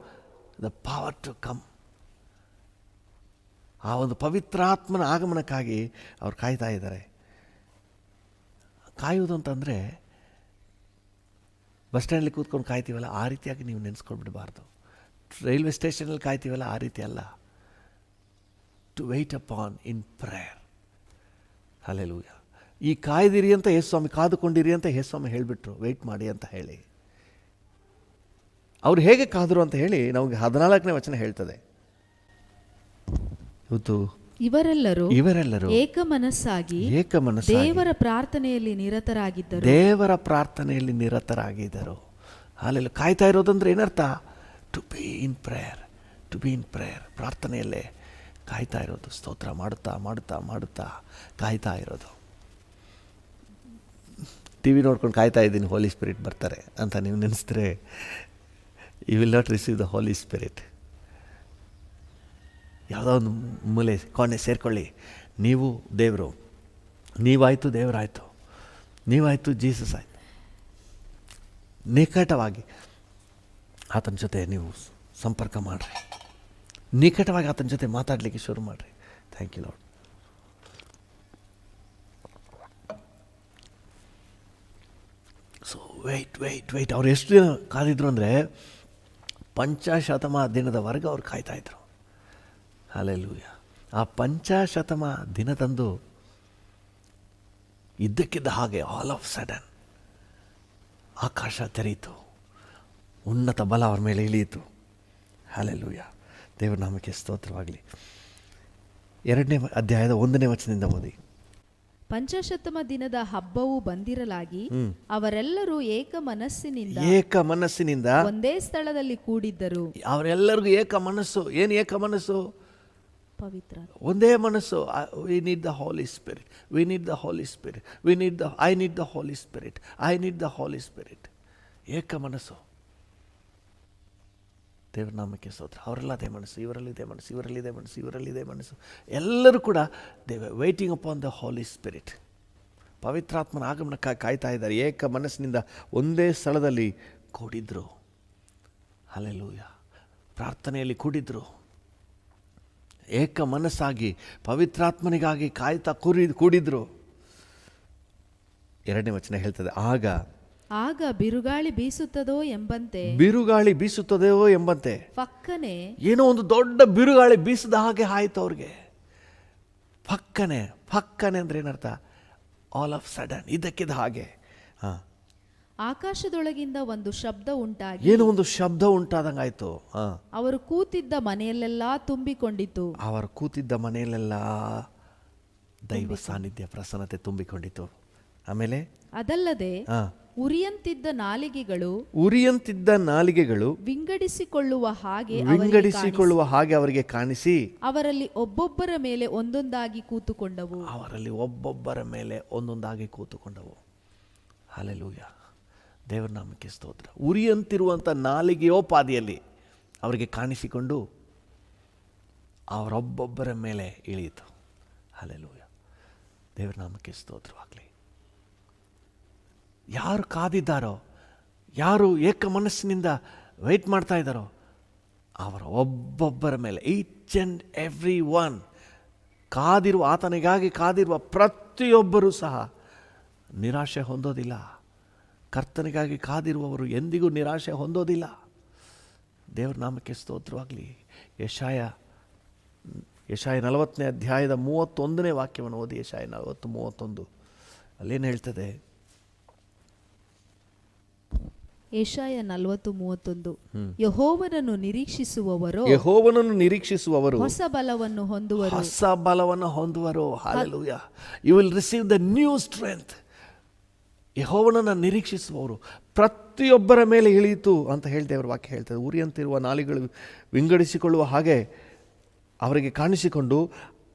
the power to come. ಆ ಒಂದು ಪವಿತ್ರಾತ್ಮನ ಆಗಮನಕ್ಕಾಗಿ ಅವ್ರು ಕಾಯ್ತಾ ಇದ್ದಾರೆ. ಕಾಯುವುದು ಅಂತಂದರೆ ಬಸ್ ಸ್ಟ್ಯಾಂಡಲ್ಲಿ ಕೂತ್ಕೊಂಡು ಕಾಯ್ತೀವಲ್ಲ, ಆ ರೀತಿಯಾಗಿ ನೀವು ನೆನೆಸ್ಕೊಂಡ್ಬಿಡಬಾರ್ದು. ರೈಲ್ವೆ ಸ್ಟೇಷನಲ್ಲಿ ಕಾಯ್ತೀವಲ್ಲ, ಆ ರೀತಿ ಅಲ್ಲ. To wait upon in prayer. Hallelujah. ಈ ಕಾಯ್ದಿರಿ ಅಂತ ಯೇಸುಸ್ವಾಮಿ, ಕಾದುಕೊಂಡಿರಿ ಅಂತ ಯೇಸುಸ್ವಾಮಿ ಹೇಳಿಬಿಟ್ರು, ವೆಯ್ಟ್ ಮಾಡಿ ಅಂತ ಹೇಳಿ. ಅವ್ರು ಹೇಗೆ ಕಾದರು ಅಂತ ಹೇಳಿ ನಮಗೆ 14ನೇ ವಚನ ಹೇಳ್ತದೆ. ಇವತ್ತು ಇವರೆಲ್ಲರೂ ಏಕ ಮನಸ್ಸಾಗಿ ದೇವರ ಪ್ರಾರ್ಥನೆಯಲ್ಲಿ ನಿರತರಾಗಿದ್ದರು. ಹಾಲೆಲ್ಲ ಕಾಯ್ತಾ ಇರೋದಂದ್ರೆ ಏನರ್ಥ? ಟು ಬಿ ಇನ್ ಪ್ರೇಯರ್, ಪ್ರಾರ್ಥನೆಯಲ್ಲೇ ಕಾಯ್ತಾ ಇರೋದು, ಸ್ತೋತ್ರ ಮಾಡುತ್ತಾ ಮಾಡುತ್ತಾ ಮಾಡುತ್ತಾ ಕಾಯ್ತಾ ಇರೋದು. ಟಿ ವಿ ನೋಡ್ಕೊಂಡು ಕಾಯ್ತಾ ಇದ್ದೀನಿ ಹೋಲಿ ಸ್ಪಿರಿಟ್ ಬರ್ತಾರೆ ಅಂತ ನೀವು ನೆನೆಸಿದ್ರೆ you will not receive the Holy Spirit. ಯಾವುದೋ ಒಂದು ಮೂಲೆ ಕೋಣೆ ಸೇರಿಕೊಳ್ಳಿ. ನೀವು ದೇವರು, ನೀವಾಯಿತು ದೇವರಾಯಿತು, ನೀವಾಯಿತು ಜೀಸಸ್ ಆಯಿತು. ನಿಕಟವಾಗಿ ಆತನ ಜೊತೆ ನೀವು ಸಂಪರ್ಕ ಮಾಡಿರಿ, ನಿಕಟವಾಗಿ ಆತನ ಜೊತೆ ಮಾತಾಡಲಿಕ್ಕೆ ಶುರು ಮಾಡಿರಿ. Thank you Lord. So wait ಅವ್ರು ಎಷ್ಟು ದಿನ ಕಾದಿದ್ರು ಅಂದರೆ 50 ದಿನದವರೆಗೆ ಅವ್ರು ಕಾಯ್ತಾಯಿದ್ರು. ಹಲ್ಲೆಲೂಯ. ಆ 50 ದಿನದಂದು ಇದ್ದಕ್ಕಿದ್ದ ಹಾಗೆ ಆಲ್ ಆಫ್ ಸಡನ್ ಆಕಾಶ ತೆರೆಯಿತು, ಉನ್ನತ ಬಲ ಅವ್ರ ಮೇಲೆ ಇಳಿಯಿತು. ಹಲ್ಲೆಲೂಯ. ದೇವರ ನಾಮಕ್ಕೆ ಸ್ತೋತ್ರವಾಗಲಿ. 2ನೇ ಅಧ್ಯಾಯದ 1ನೇ ವಚನದಿಂದ ಓದಿ. 50 ದಿನದ ಹಬ್ಬವು ಬಂದಿರಲಾಗಿ ಅವರೆಲ್ಲರೂ ಏಕ ಮನಸ್ಸಿನಿಂದ ಒಂದೇ ಸ್ಥಳದಲ್ಲಿ ಕೂಡಿದ್ದರು. ಅವರೆಲ್ಲರಿಗೂ ಏಕ ಮನಸ್ಸು. ಏನು ಏಕ ಮನಸ್ಸು? ಪವಿತ್ರ ಒಂದೇ ಮನಸ್ಸು. We need the Holy Spirit, we need the Holy Spirit, I need the Holy Spirit, I need the Holy Spirit. ಏಕ ಮನಸ್ಸು. ದೇವರ ನಾಮಕ್ಕೆ ಸ್ತೋತ್ರ. ಅವರೆಲ್ಲ ಅದೇ ಮನಸ್ಸು, ಇವರಲ್ಲಿದೆ ಮನಸ್ಸು, ಇವರಲ್ಲಿದೆ ಮನಸ್ಸು, ಇವರಲ್ಲಿದೆ ಮನಸ್ಸು. ಎಲ್ಲರೂ ಕೂಡ they waiting upon the Holy Spirit. ಪವಿತ್ರಾತ್ಮನ ಆಗಮನಕ್ಕಾಗಿ ಕಾಯ್ತಾ ಇದ್ದಾರೆ. ಏಕ ಮನಸ್ಸಿನಿಂದ ಒಂದೇ ಸ್ಥಳದಲ್ಲಿ ಕೂಡಿದ್ರು. ಹಲ್ಲೆಲೂಯ. ಪ್ರಾರ್ಥನೆಯಲ್ಲಿ ಕೂಡಿದ್ರು. ಏಕ ಮನಸ್ಸಾಗಿ ಪವಿತ್ರಾತ್ಮನಿಗಾಗಿ ಕಾಯ್ತಾ ಕೂಡಿದ್ರು. 2ನೇ ವಚನ ಹೇಳ್ತದೆ, ಆಗ ಬಿರುಗಾಳಿ ಬೀಸುತ್ತದೋ ಎಂಬಂತೆ ಪಕ್ಕನೆ ಏನೋ ಒಂದು ದೊಡ್ಡ ಬಿರುಗಾಳಿ ಬೀಸದ ಹಾಗೆ ಆಯಿತು ಅವ್ರಿಗೆ. ಪಕ್ಕನೆ ಅಂದ್ರೆ ಏನರ್ಥ? ಆಲ್ ಆಫ್ ಸಡನ್, ಇದಕ್ಕಿದ್ದ ಹಾಗೆ. ಆಕಾಶದೊಳಗಿಂದ ಒಂದು ಶಬ್ದ ಉಂಟಾಗಿ, ಏನೋ ಒಂದು ಶಬ್ದ ಉಂಟಾದಂಗಾಯ್ತು. ಅವರು ಕೂತಿದ್ದ ಮನೆಯಲ್ಲೆಲ್ಲ ತುಂಬಿಕೊಂಡಿತು. ಅವರು ಕೂತಿದ್ದ ಮನೆಯಲ್ಲೆಲ್ಲ ದೈವ ಸಾನ್ನಿಧ್ಯ, ಪ್ರಸನ್ನತೆ ತುಂಬಿಕೊಂಡಿತು. ಆಮೇಲೆ ಅದಲ್ಲದೆ ಉರಿಯಂತಿದ್ದ ನಾಲಿಗೆಗಳು ವಿಂಗಡಿಸಿಕೊಳ್ಳುವ ಹಾಗೆ ಅವರಿಗೆ ಕಾಣಿಸಿ ಅವರಲ್ಲಿ ಒಬ್ಬೊಬ್ಬರ ಮೇಲೆ ಒಂದೊಂದಾಗಿ ಕೂತುಕೊಂಡವು. ಹಲ್ಲೆಲೂಯ. ದೇವರ ನಾಮಕ್ಕೆ ಸ್ತೋತ್ರ. ಉರಿಯಂತಿರುವಂಥ ನಾಲಿಗೆಯೋಪಾದಿಯಲ್ಲಿ ಅವರಿಗೆ ಕಾಣಿಸಿಕೊಂಡು ಅವರೊಬ್ಬೊಬ್ಬರ ಮೇಲೆ ಇಳಿಯಿತು. ಹಲ್ಲೆಲೂಯ. ದೇವರ ನಾಮಕ್ಕೆ ಸ್ತೋತ್ರವಾಗಲಿ. ಯಾರು ಕಾದಿದ್ದಾರೋ, ಯಾರು ಏಕ ಮನಸ್ಸಿನಿಂದ ವೆಯ್ಟ್ ಮಾಡ್ತಾ ಇದ್ದಾರೋ, ಅವರ ಒಬ್ಬೊಬ್ಬರ ಮೇಲೆ, ಈಚ್ ಆ್ಯಂಡ್ ಎವ್ರಿ ಒನ್, ಆತನಿಗಾಗಿ ಕಾದಿರುವ ಪ್ರತಿಯೊಬ್ಬರೂ ಸಹ ನಿರಾಶೆ ಹೊಂದೋದಿಲ್ಲ. ಕರ್ತನಿಗಾಗಿ ಕಾದಿರುವವರು ಎಂದಿಗೂ ನಿರಾಶೆ ಹೊಂದೋದಿಲ್ಲ. ದೇವರ ನಾಮಕ್ಕೆ ಸ್ತೋತ್ರವಾಗಲಿ. ಯೆಶಾಯ 40ನೇ ಅಧ್ಯಾಯದ 31ನೇ ವಾಕ್ಯವನ್ನು ಓದಿ. ಯೆಶಾಯ 40:31 ಅಲ್ಲೇನು ಹೇಳ್ತದೆ? ಯೆಶಾಯ 40:31 ಯೆಹೋವನನ್ನು ನಿರೀಕ್ಷಿಸುವವರು ಹೊಸ ಬಲವನ್ನು ಹೊಂದುವರು. Hallelujah. You will receive the new strength. ಯೆಹೋವನನ್ನು ನಿರೀಕ್ಷಿಸುವವರು ಪ್ರತಿಯೊಬ್ಬರ ಮೇಲೆ ಇಳಿಯಿತು ಅಂತ ದೇವರ ವಾಕ್ಯ ಹೇಳ್ತದೆ. ಉರಿಯಂತಿರುವ ನಾಲಿಗೆಗಳು ವಿಂಗಡಿಸಿಕೊಳ್ಳುವ ಹಾಗೆ ಅವರಿಗೆ ಕಾಣಿಸಿಕೊಂಡು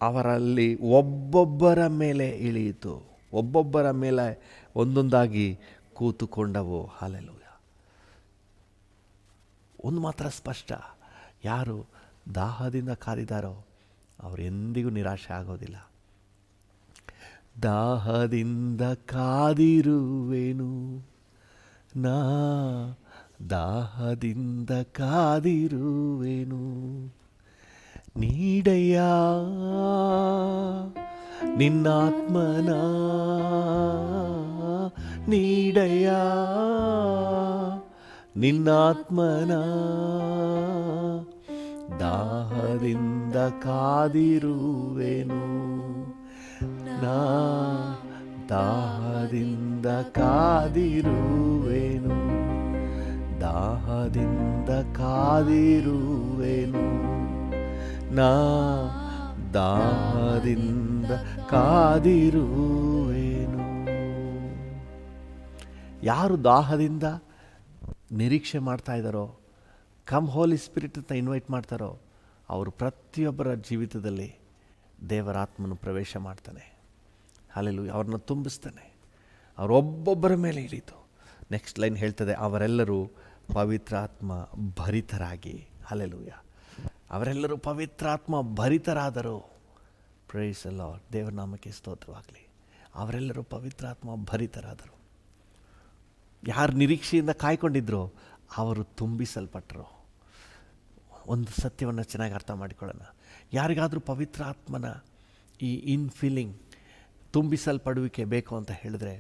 ಅವರಲ್ಲಿ ಒಬ್ಬೊಬ್ಬರ ಮೇಲೆ ಇಳಿಯಿತು. ಒಬ್ಬೊಬ್ಬರ ಮೇಲೆ ಒಂದೊಂದಾಗಿ ಕೂತುಕೊಂಡವು. ಹಲ್ಲೆಲೂಯ. ಒಂದು ಮಾತ್ರ ಸ್ಪಷ್ಟ, ಯಾರು ದಾಹದಿಂದ ಕಾದಿದ್ದಾರೋ ಅವರು ಎಂದಿಗೂ ನಿರಾಶೆ ಆಗೋದಿಲ್ಲ. ದಾಹದಿಂದ ಕಾದಿರುವೆನು ನಾ, ದಾಹದಿಂದ ಕಾದಿರುವೆನು, ನೀಡಯ್ಯ ನಿನ್ನಾತ್ಮನ, ನೀಡಯ್ಯ ನಿನ್ನಾತ್ಮನ, ದಾಹದಿಂದ ಕಾದಿರುವೆನು ನಾ, ದಾಹದಿಂದ ಕಾದಿರುವೆನು, ದಾಹದಿಂದ ಕಾದಿರುವೆನು ನಾ, ದಾಹದಿಂದ ಕಾದಿರುವೆನು. ಯಾರು ದಾಹದಿಂದ ನಿರೀಕ್ಷೆ ಮಾಡ್ತಾ ಇದ್ದಾರೋ, ಕಮ್ ಹೋಲಿ ಸ್ಪಿರಿಟ್ ಅಂತ ಇನ್ವೈಟ್ ಮಾಡ್ತಾರೋ, ಅವರು ಪ್ರತಿಯೊಬ್ಬರ ಜೀವಿತದಲ್ಲಿ ದೇವರ ಆತ್ಮನು ಪ್ರವೇಶ ಮಾಡ್ತಾನೆ. ಹಲ್ಲೆಲೂಯಾ. ಅವ್ರನ್ನ ತುಂಬಿಸ್ತಾನೆ. ಅವರೊಬ್ಬೊಬ್ಬರ ಮೇಲೆ ಇಳಿತು. ನೆಕ್ಸ್ಟ್ ಲೈನ್ ಹೇಳ್ತದೆ, ಅವರೆಲ್ಲರೂ ಪವಿತ್ರಾತ್ಮ ಭರಿತರಾಗಿ. ಹಲ್ಲೆಲೂಯಾ. ಅವರೆಲ್ಲರೂ ಪವಿತ್ರಾತ್ಮ ಭರಿತರಾದರು. Price the lord. ದೇವರ ನಾಮಕ್ಕೆ ಸ್ತೋತ್ರವಾಗಲಿ. ಅವರೆಲ್ಲರೂ ಪವಿತ್ರಾತ್ಮ ಭರಿತರಾದರು. ಯಾರು ನಿರೀಕ್ಷೆಯಿಂದ ಕಾಯ್ಕೊಂಡಿದ್ರು ಅವರು ತುಂಬಿಸಲ್ಪಟ್ಟರು. ಒಂದು ಸತ್ಯವನ್ನು ಚೆನ್ನಾಗಿ ಅರ್ಥ ಮಾಡಿಕೊಳ್ಳೋಣ. ಯಾರಿಗಾದರೂ ಪವಿತ್ರ ಆತ್ಮನ ಈ ಇನ್ಫಿಲ್ಲಿಂಗ್, ತುಂಬಿಸಲ್ಪಡುವಿಕೆ ಬೇಕು ಅಂತ ಹೇಳಿದ್ರೆ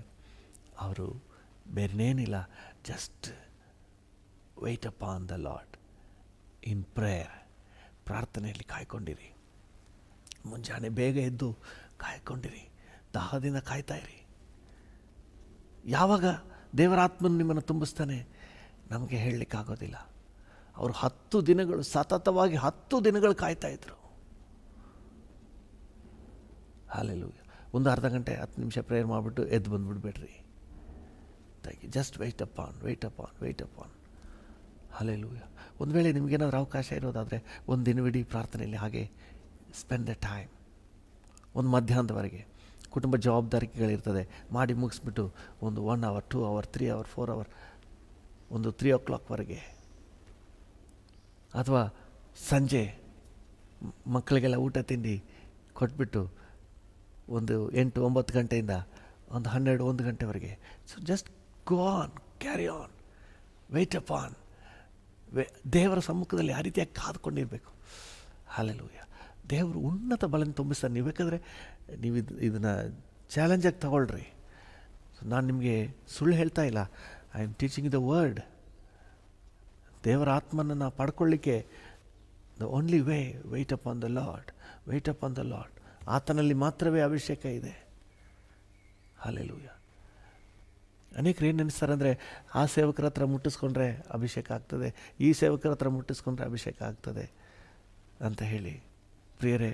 ಅವರು ಬೇರೆನೇನಿಲ್ಲ, just wait upon the Lord in prayer. ಪ್ರಾರ್ಥನೆಯಲ್ಲಿ ಕಾಯ್ಕೊಂಡಿರಿ. ಮುಂಜಾನೆ ಬೇಗ ಎದ್ದು ಕಾಯ್ಕೊಂಡಿರಿ. ದಾಹದಿಂದ ಕಾಯ್ತಾ ಇರಿ. ಯಾವಾಗ ದೇವರಾತ್ಮನು ನಿಮ್ಮನ್ನು ತುಂಬಿಸ್ತಾನೆ ನಮಗೆ ಹೇಳಲಿಕ್ಕಾಗೋದಿಲ್ಲ. ಅವರು 10 ದಿನಗಳು ಸತತವಾಗಿ 10 ದಿನಗಳು ಕಾಯ್ತಾ ಇದ್ರು. ಹಲ್ಲೆಲೂಯಾ. ಒಂದು ಅರ್ಧ ಗಂಟೆ 10 ನಿಮಿಷ ಪ್ರೇಯರ್ ಮಾಡಿಬಿಟ್ಟು ಎದ್ದು ಬಂದುಬಿಡ್ಬೇಡ್ರಿ. Just wait upon, wait upon, wait upon. Hallelujah. ಒಂದು ವೇಳೆ ನಿಮಗೇನಾದರೂ ಅವಕಾಶ ಇರೋದಾದರೆ ಒಂದು ದಿನವಿಡೀ ಪ್ರಾರ್ಥನೆಯಲ್ಲಿ ಹಾಗೆ ಸ್ಪೆಂಡ್ ದ ಟೈಮ್. ಒಂದು ಮಧ್ಯಾಹ್ನದವರೆಗೆ ಕುಟುಂಬ ಜವಾಬ್ದಾರಿಗಳಿರ್ತದೆ, ಮಾಡಿ ಮುಗಿಸ್ಬಿಟ್ಟು ಒಂದು 1 hour, 2 hour, 3 hour, 4 hour, ಒಂದು 3 o'clockವರೆಗೆ, ಅಥವಾ ಸಂಜೆ ಮಕ್ಕಳಿಗೆಲ್ಲ ಊಟ ತಿಂಡಿ ಕೊಟ್ಬಿಟ್ಟು ಒಂದು 8-9 ಗಂಟೆಯಿಂದ ಒಂದು 12-1 ಗಂಟೆವರೆಗೆ. So just go on, carry on, wait upon. ದೇವರ ಸಮ್ಮುಖದಲ್ಲಿ ಆ ರೀತಿಯಾಗಿ ಕಾದ್ಕೊಂಡಿರಬೇಕು. ಹಲ್ಲೆಲೂಯಾ. ದೇವರು ಉನ್ನತ ಬಲನ ತುಂಬಿಸ್ತಾರೆ. ನೀವು ಬೇಕಾದರೆ ನೀವು ಇದನ್ನು ಚಾಲೆಂಜಾಗಿ ತಗೊಳ್ರಿ. ನಾನು ನಿಮಗೆ ಸುಳ್ಳು ಹೇಳ್ತಾ ಇಲ್ಲ. I am teaching the word. ದೇವರ ಆತ್ಮನನ್ನು ಪಡ್ಕೊಳ್ಳಿಕ್ಕೆ the only way, wait upon the Lord, wait upon the Lord. ಆತನಲ್ಲಿ ಮಾತ್ರವೇ ಅಭಿಷೇಕ ಇದೆ. ಹಲ್ಲೆಲೂಯಾ. ಅನೇಕರು ಏನು ನೆನೆಸ್ತಾರೆ ಅಂದರೆ, ಆ ಸೇವಕರ ಹತ್ರ ಮುಟ್ಟಿಸ್ಕೊಂಡ್ರೆ ಅಭಿಷೇಕ ಆಗ್ತದೆ, ಈ ಸೇವಕರ ಹತ್ರ ಮುಟ್ಟಿಸ್ಕೊಂಡ್ರೆ ಅಭಿಷೇಕ ಆಗ್ತದೆ ಅಂತ ಹೇಳಿ. ಪ್ರಿಯರೇ,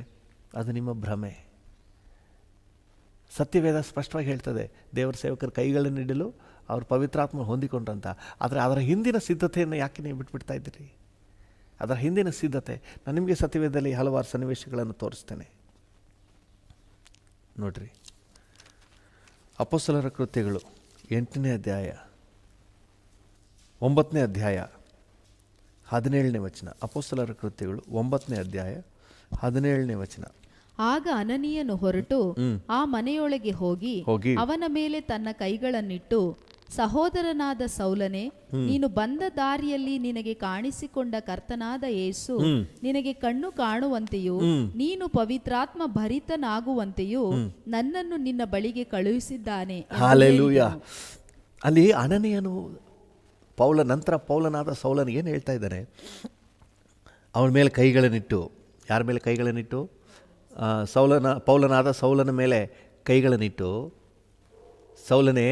ಅದು ನಿಮ್ಮ ಭ್ರಮೆ. ಸತ್ಯವೇದ ಸ್ಪಷ್ಟವಾಗಿ ಹೇಳ್ತದೆ, ದೇವರ ಸೇವಕರ ಕೈಗಳನ್ನಿಡಲು ಅವರು ಪವಿತ್ರಾತ್ಮ ಹೊಂದಿಕೊಂಡ್ರಂತ. ಆದರೆ ಅದರ ಹಿಂದಿನ ಸಿದ್ಧತೆಯನ್ನು ಯಾಕೆ ನೀವು ಬಿಟ್ಬಿಡ್ತಾ ಇದ್ದೀರಿ? ಅದರ ಹಿಂದಿನ ಸಿದ್ಧತೆ ನಾನು ನಿಮಗೆ ಸತ್ಯವೇದದಲ್ಲಿ ಹಲವಾರು ಸನ್ನಿವೇಶಗಳನ್ನು ತೋರಿಸ್ತೇನೆ. ನೋಡ್ರಿ, ಅಪೊಸ್ತಲರ ಕೃತ್ಯಗಳು 8ನೇ ಅಧ್ಯಾಯ 9ನೇ ಅಧ್ಯಾಯ 17ನೇ ವಚನ. ಅಪೊಸ್ತಲರ ಕೃತ್ಯಗಳು 9ನೇ ಅಧ್ಯಾಯ 17ನೇ ವಚನ. ಆಗ ಅನನೀಯನು ಹೊರಟು ಆ ಮನೆಯೊಳಗೆ ಹೋಗಿ ಅವನ ಮೇಲೆ ತನ್ನ ಕೈಗಳನ್ನಿಟ್ಟು, ಸಹೋದರನಾದ ಸೌಲನೇ, ನೀನು ಬಂದ ದಾರಿಯಲ್ಲಿ ನಿನಗೆ ಕಾಣಿಸಿಕೊಂಡ ಕರ್ತನಾದ ಯೇಸು ನಿನಗೆ ಕಣ್ಣು ಕಾಣುವಂತೆಯೂ ನೀನು ಪವಿತ್ರಾತ್ಮ ಭರಿತನಾಗುವಂತೆಯೂ ನನ್ನನ್ನು ನಿನ್ನ ಬಳಿಗೆ ಕಳುಹಿಸಿದ್ದಾನೆ. ಹಲ್ಲೆಲೂಯಾ. ಅಲ್ಲಿ ಅನನೀಯನು ನಂತರ ಪೌಲನಾದ ಸೌಲನಿಗೆ ಏನು ಹೇಳ್ತಾ ಇದ್ದಾನೆ? ಅವನ ಮೇಲೆ ಕೈಗಳನ್ನಿಟ್ಟು, ಯಾರ ಮೇಲೆ ಕೈಗಳನ್ನಿಟ್ಟು? ಪೌಲನಾದ ಸೌಲನ ಮೇಲೆ ಕೈಗಳನ್ನಿಟ್ಟು, ಸೌಲನೇ,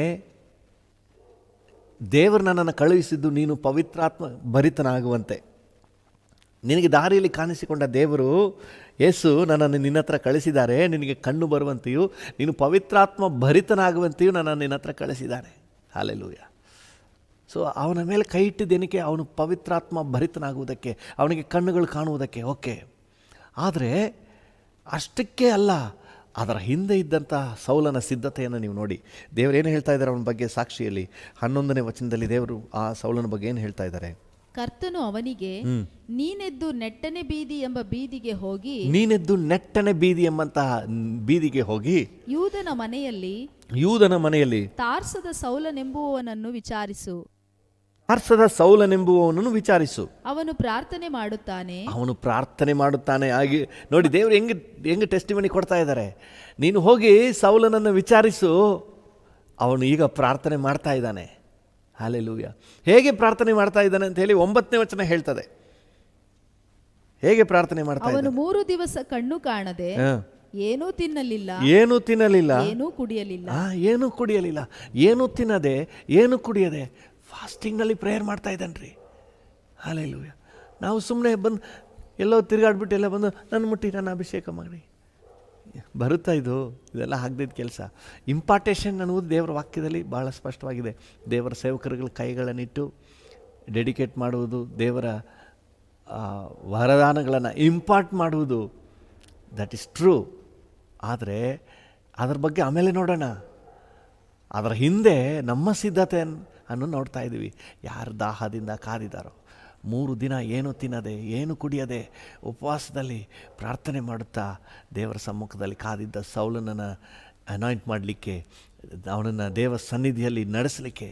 ದೇವರು ನನ್ನನ್ನು ಕಳುಹಿಸಿದ್ದು ನೀನು ಪವಿತ್ರಾತ್ಮ ಭರಿತನಾಗುವಂತೆ. ನಿನಗೆ ದಾರಿಯಲ್ಲಿ ಕಾಣಿಸಿಕೊಂಡ ದೇವರು ಯೇಸು ನನ್ನನ್ನು ನಿನ್ನ ಹತ್ರ ಕಳಿಸಿದ್ದಾರೆ, ನಿನಗೆ ಕಣ್ಣು ಬರುವಂತೆಯೂ ನೀನು ಪವಿತ್ರಾತ್ಮ ಭರಿತನಾಗುವಂತೆಯೂ ನನ್ನನ್ನು ನಿನ್ನ ಹತ್ರ ಕಳಿಸಿದ್ದಾನೆ. ಹಲ್ಲೆಲೂಯಾ. ಸೊ ಅವನ ಮೇಲೆ ಕೈ ಇಟ್ಟಿದ್ದೇನಕ್ಕೆ? ಅವನು ಪವಿತ್ರಾತ್ಮ ಭರಿತನಾಗುವುದಕ್ಕೆ, ಅವನಿಗೆ ಕಣ್ಣುಗಳು ಕಾಣುವುದಕ್ಕೆ. ಓಕೆ, ಆದರೆ ಅಷ್ಟಕ್ಕೆ ಅಲ್ಲ, ಅದರ ಹಿಂದೆ ಇದ್ದಂಥ ಸೌಲನ ಸಿದ್ಧತೆಯನ್ನು ನೀವು ನೋಡಿ. ದೇವರು ಏನು ಹೇಳ್ತಾ ಇದ್ದಾರೆ ಅವನ ಬಗ್ಗೆ? ಸಾಕ್ಷಿಯಲ್ಲಿ 11ನೇ ವಚನದಲ್ಲಿ ದೇವರು ಆ ಸೌಲನ ಬಗ್ಗೆ ಏನು ಹೇಳ್ತಾ ಇದ್ದಾರೆ? ಕರ್ತನು ಅವನಿಗೆ, ನೀನೆದ್ದು ನೆಟ್ಟನೆ ಬೀದಿ ಎಂಬ ಬೀದಿಗೆ ಹೋಗಿ, ನೀನೆದ್ದು ನೆಟ್ಟನೆ ಬೀದಿ ಎಂಬಂತಹ ಬೀದಿಗೆ ಹೋಗಿ ಯೂದನ ಮನೆಯಲ್ಲಿ ತಾರ್ಸದ ಸೌಲನೆಂಬುವವನನ್ನು ವಿಚಾರಿಸು. ಸೌಲನೆಂಬುವವನನ್ನು ವಿಚಾರಿಸು. ಅವನು ಪ್ರಾರ್ಥನೆ ಮಾಡುತ್ತಾನೆ. ಹಾಗೆ ನೋಡಿ, ದೇವರು ಹೆಂಗೆ ಟೆಸ್ಟಿಮನಿ ಕೊಡ್ತಾ ಇದ್ದಾರೆ. ನೀನು ಹೋಗಿ ಸೌಲನನ್ನು ವಿಚಾರಿಸು, ಅವನು ಈಗ ಪ್ರಾರ್ಥನೆ ಮಾಡ್ತಾ ಇದ್ದಾನೆ. ಹಲ್ಲೆಲೂಯಾ. ಹೇಗೆ ಪ್ರಾರ್ಥನೆ ಮಾಡ್ತಾ ಇದ್ದಾನೆ ಅಂತ ಹೇಳಿ 9ನೇ ವಚನ ಹೇಳ್ತದೆ. ಹೇಗೆ ಪ್ರಾರ್ಥನೆ ಮಾಡ್ತಾ ಇದ್ದಾನೆ? ಅವನು 3 ದಿವಸ ಕಣ್ಣು ಕಾಣದೆ ಏನೂ ತಿನ್ನಲಿಲ್ಲ, ಏನೂ ಕುಡಿಯಲಿಲ್ಲ, ಏನೂ ತಿನ್ನದೆ ಏನೂ ಕುಡಿಯದೆ ಫಾಸ್ಟಿಂಗ್ನಲ್ಲಿ ಪ್ರೇಯರ್ ಮಾಡ್ತಾ ಇದ್ದಾನ್ರಿ. ಹಲ್ಲೆಲೂಯಾ. ನಾವು ಸುಮ್ಮನೆ ಬಂದು ಎಲ್ಲೋ ತಿರುಗಾಡ್ಬಿಟ್ಟು ಎಲ್ಲ ಬಂದು ನನ್ನ ಮುಟ್ಟಿ ನನ್ನ ಅಭಿಷೇಕ ಮಾಡಿ, ಬರುತ್ತಾ ಇದೆಲ್ಲ ಆಗದಿದ್ದ ಕೆಲಸ. ಇಂಪಾರ್ಟೇಷನ್ ಅನ್ನುವುದು ದೇವರ ವಾಕ್ಯದಲ್ಲಿ ಭಾಳ ಸ್ಪಷ್ಟವಾಗಿದೆ. ದೇವರ ಸೇವಕರುಗಳ ಕೈಗಳನ್ನಿಟ್ಟು ಡೆಡಿಕೇಟ್ ಮಾಡುವುದು, ದೇವರ ವರದಾನಗಳನ್ನು ಇಂಪಾರ್ಟ್ ಮಾಡುವುದು, ದಟ್ ಈಸ್ ಟ್ರೂ. ಆದರೆ ಅದರ ಬಗ್ಗೆ ಆಮೇಲೆ ನೋಡೋಣ. ಅದರ ಹಿಂದೆ ನಮ್ಮ ಸಿದ್ಧತೆ ಅನ್ನು ನೋಡ್ತಾ ಇದ್ದೀವಿ. ಯಾರು ದಾಹದಿಂದ ಕಾದಿದ್ದಾರೋ, 3 ದಿನ ಏನು ತಿನ್ನದೆ ಏನು ಕುಡಿಯದೆ ಉಪವಾಸದಲ್ಲಿ ಪ್ರಾರ್ಥನೆ ಮಾಡುತ್ತಾ ದೇವರ ಸಮ್ಮುಖದಲ್ಲಿ ಕಾದಿದ್ದ ಸೌಲನನ್ನು ಅನಾಯಿಂಟ್ ಮಾಡಲಿಕ್ಕೆ, ಅವನನ್ನು ದೇವರ ಸನ್ನಿಧಿಯಲ್ಲಿ ನಡೆಸಲಿಕ್ಕೆ,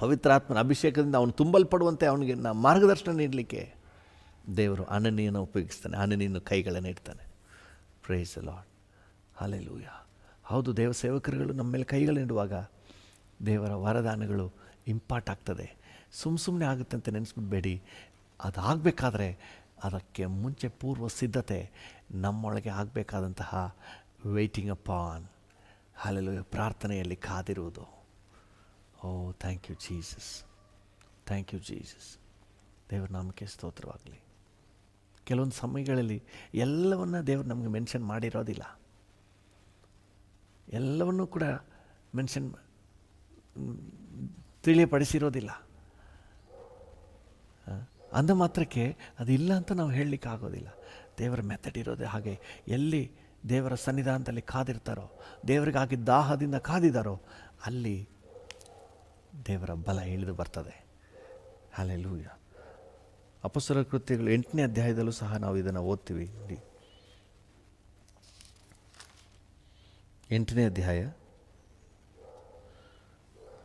ಪವಿತ್ರಾತ್ಮನ ಅಭಿಷೇಕದಿಂದ ಅವನು ತುಂಬಲ್ಪಡುವಂತೆ ಅವನಿಗೆ ಮಾರ್ಗದರ್ಶನ ನೀಡಲಿಕ್ಕೆ ದೇವರು ಅನನೀಯನ್ನು ಉಪಯೋಗಿಸ್ತಾನೆ. ಅನನೀಯನ್ನು ಕೈಗಳನ್ನು ಇಡ್ತಾನೆ. Praise the Lord. ಹಲ್ಲೆಲೂಯಾ. ಹೌದು, ದೇವ ಸೇವಕರುಗಳು ನಮ್ಮ ಮೇಲೆ ಕೈಗಳನ್ನಿಡುವಾಗ ದೇವರ ವರದಾನಗಳು ಇಂಪಾರ್ಟ್ ಆಗ್ತದೆ. ಸುಮ್ಮನೆ ಆಗುತ್ತೆ ಅಂತ ನೆನೆಸ್ಬಿಡ್ಬೇಡಿ. ಅದಾಗಬೇಕಾದ್ರೆ ಅದಕ್ಕೆ ಮುಂಚೆ ಪೂರ್ವ ಸಿದ್ಧತೆ ನಮ್ಮೊಳಗೆ ಆಗಬೇಕಾದಂತಹ ವೇಟಿಂಗ್ ಅಪಾನ್, ಹಲ್ಲೆಲೂಯಾ, ಪ್ರಾರ್ಥನೆಯಲ್ಲಿ ಕಾದಿರುವುದು. Oh thank you Jesus, thank you Jesus. ದೇವರ ನಾಮಕ್ಕೆ ಸ್ತೋತ್ರವಾಗಲಿ. ಕೆಲವೊಂದು ಸಮಯಗಳಲ್ಲಿ ಎಲ್ಲವನ್ನ ದೇವರು ನಮಗೆ ಮೆನ್ಷನ್ ಮಾಡಿರೋದಿಲ್ಲ. ಎಲ್ಲವನ್ನೂ ಕೂಡ ಮೆನ್ಷನ್ ತಿಳಿಯಪಡಿಸಿರೋದಿಲ್ಲ. ಅಂದ ಮಾತ್ರಕ್ಕೆ ಅದಿಲ್ಲ ಅಂತ ನಾವು ಹೇಳಲಿಕ್ಕೆ ಆಗೋದಿಲ್ಲ. ದೇವರ ಮೆಥಡ್ ಇರೋದೇ ಹಾಗೆ. ಎಲ್ಲಿ ದೇವರ ಸನ್ನಿಧಾನದಲ್ಲಿ ಕಾದಿರ್ತಾರೋ, ದೇವರಿಗಾಗಿ ದಾಹದಿಂದ ಕಾದಿದ್ದಾರೋ, ಅಲ್ಲಿ ದೇವರ ಬಲ ಇಳಿದು ಬರ್ತದೆ. ಹಲ್ಲೆಲೂಯಾ. ಅಪೊಸ್ತಲರ ಕೃತ್ಯಗಳು 8ನೇ ಅಧ್ಯಾಯದಲ್ಲೂ ಸಹ ನಾವು ಇದನ್ನು ಓದ್ತೀವಿ. 8ನೇ ಅಧ್ಯಾಯ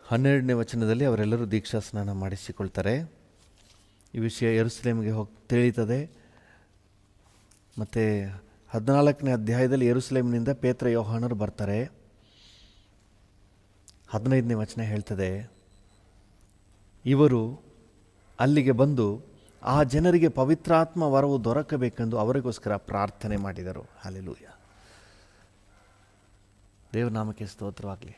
12ನೇ ವಚನದಲ್ಲಿ ಅವರೆಲ್ಲರೂ ದೀಕ್ಷಾ ಸ್ನಾನ ಮಾಡಿಸಿಕೊಳ್ತಾರೆ. ಈ ವಿಷಯ ಯೆರೂಸಲೇಮಿಗೆ ತಿಳಿಯುತ್ತದೆ. ಮತ್ತು 14ನೇ ಅಧ್ಯಾಯದಲ್ಲಿ ಯೆರೂಸಲೇಮಿನಿಂದ ಪೇತ್ರ ಯೋಹಾನರು ಬರ್ತಾರೆ. 15ನೇ ವಚನ ಹೇಳ್ತದೆ, ಇವರು ಅಲ್ಲಿಗೆ ಬಂದು ಆ ಜನರಿಗೆ ಪವಿತ್ರಾತ್ಮ ವರವು ದೊರಕಬೇಕೆಂದು ಅವರಿಗೋಸ್ಕರ ಪ್ರಾರ್ಥನೆ ಮಾಡಿದರು. ಹಲ್ಲೆಲೂಯಾ. ದೇವರ ನಾಮಕ್ಕೆ ಸ್ತೋತ್ರವಾಗಲಿ.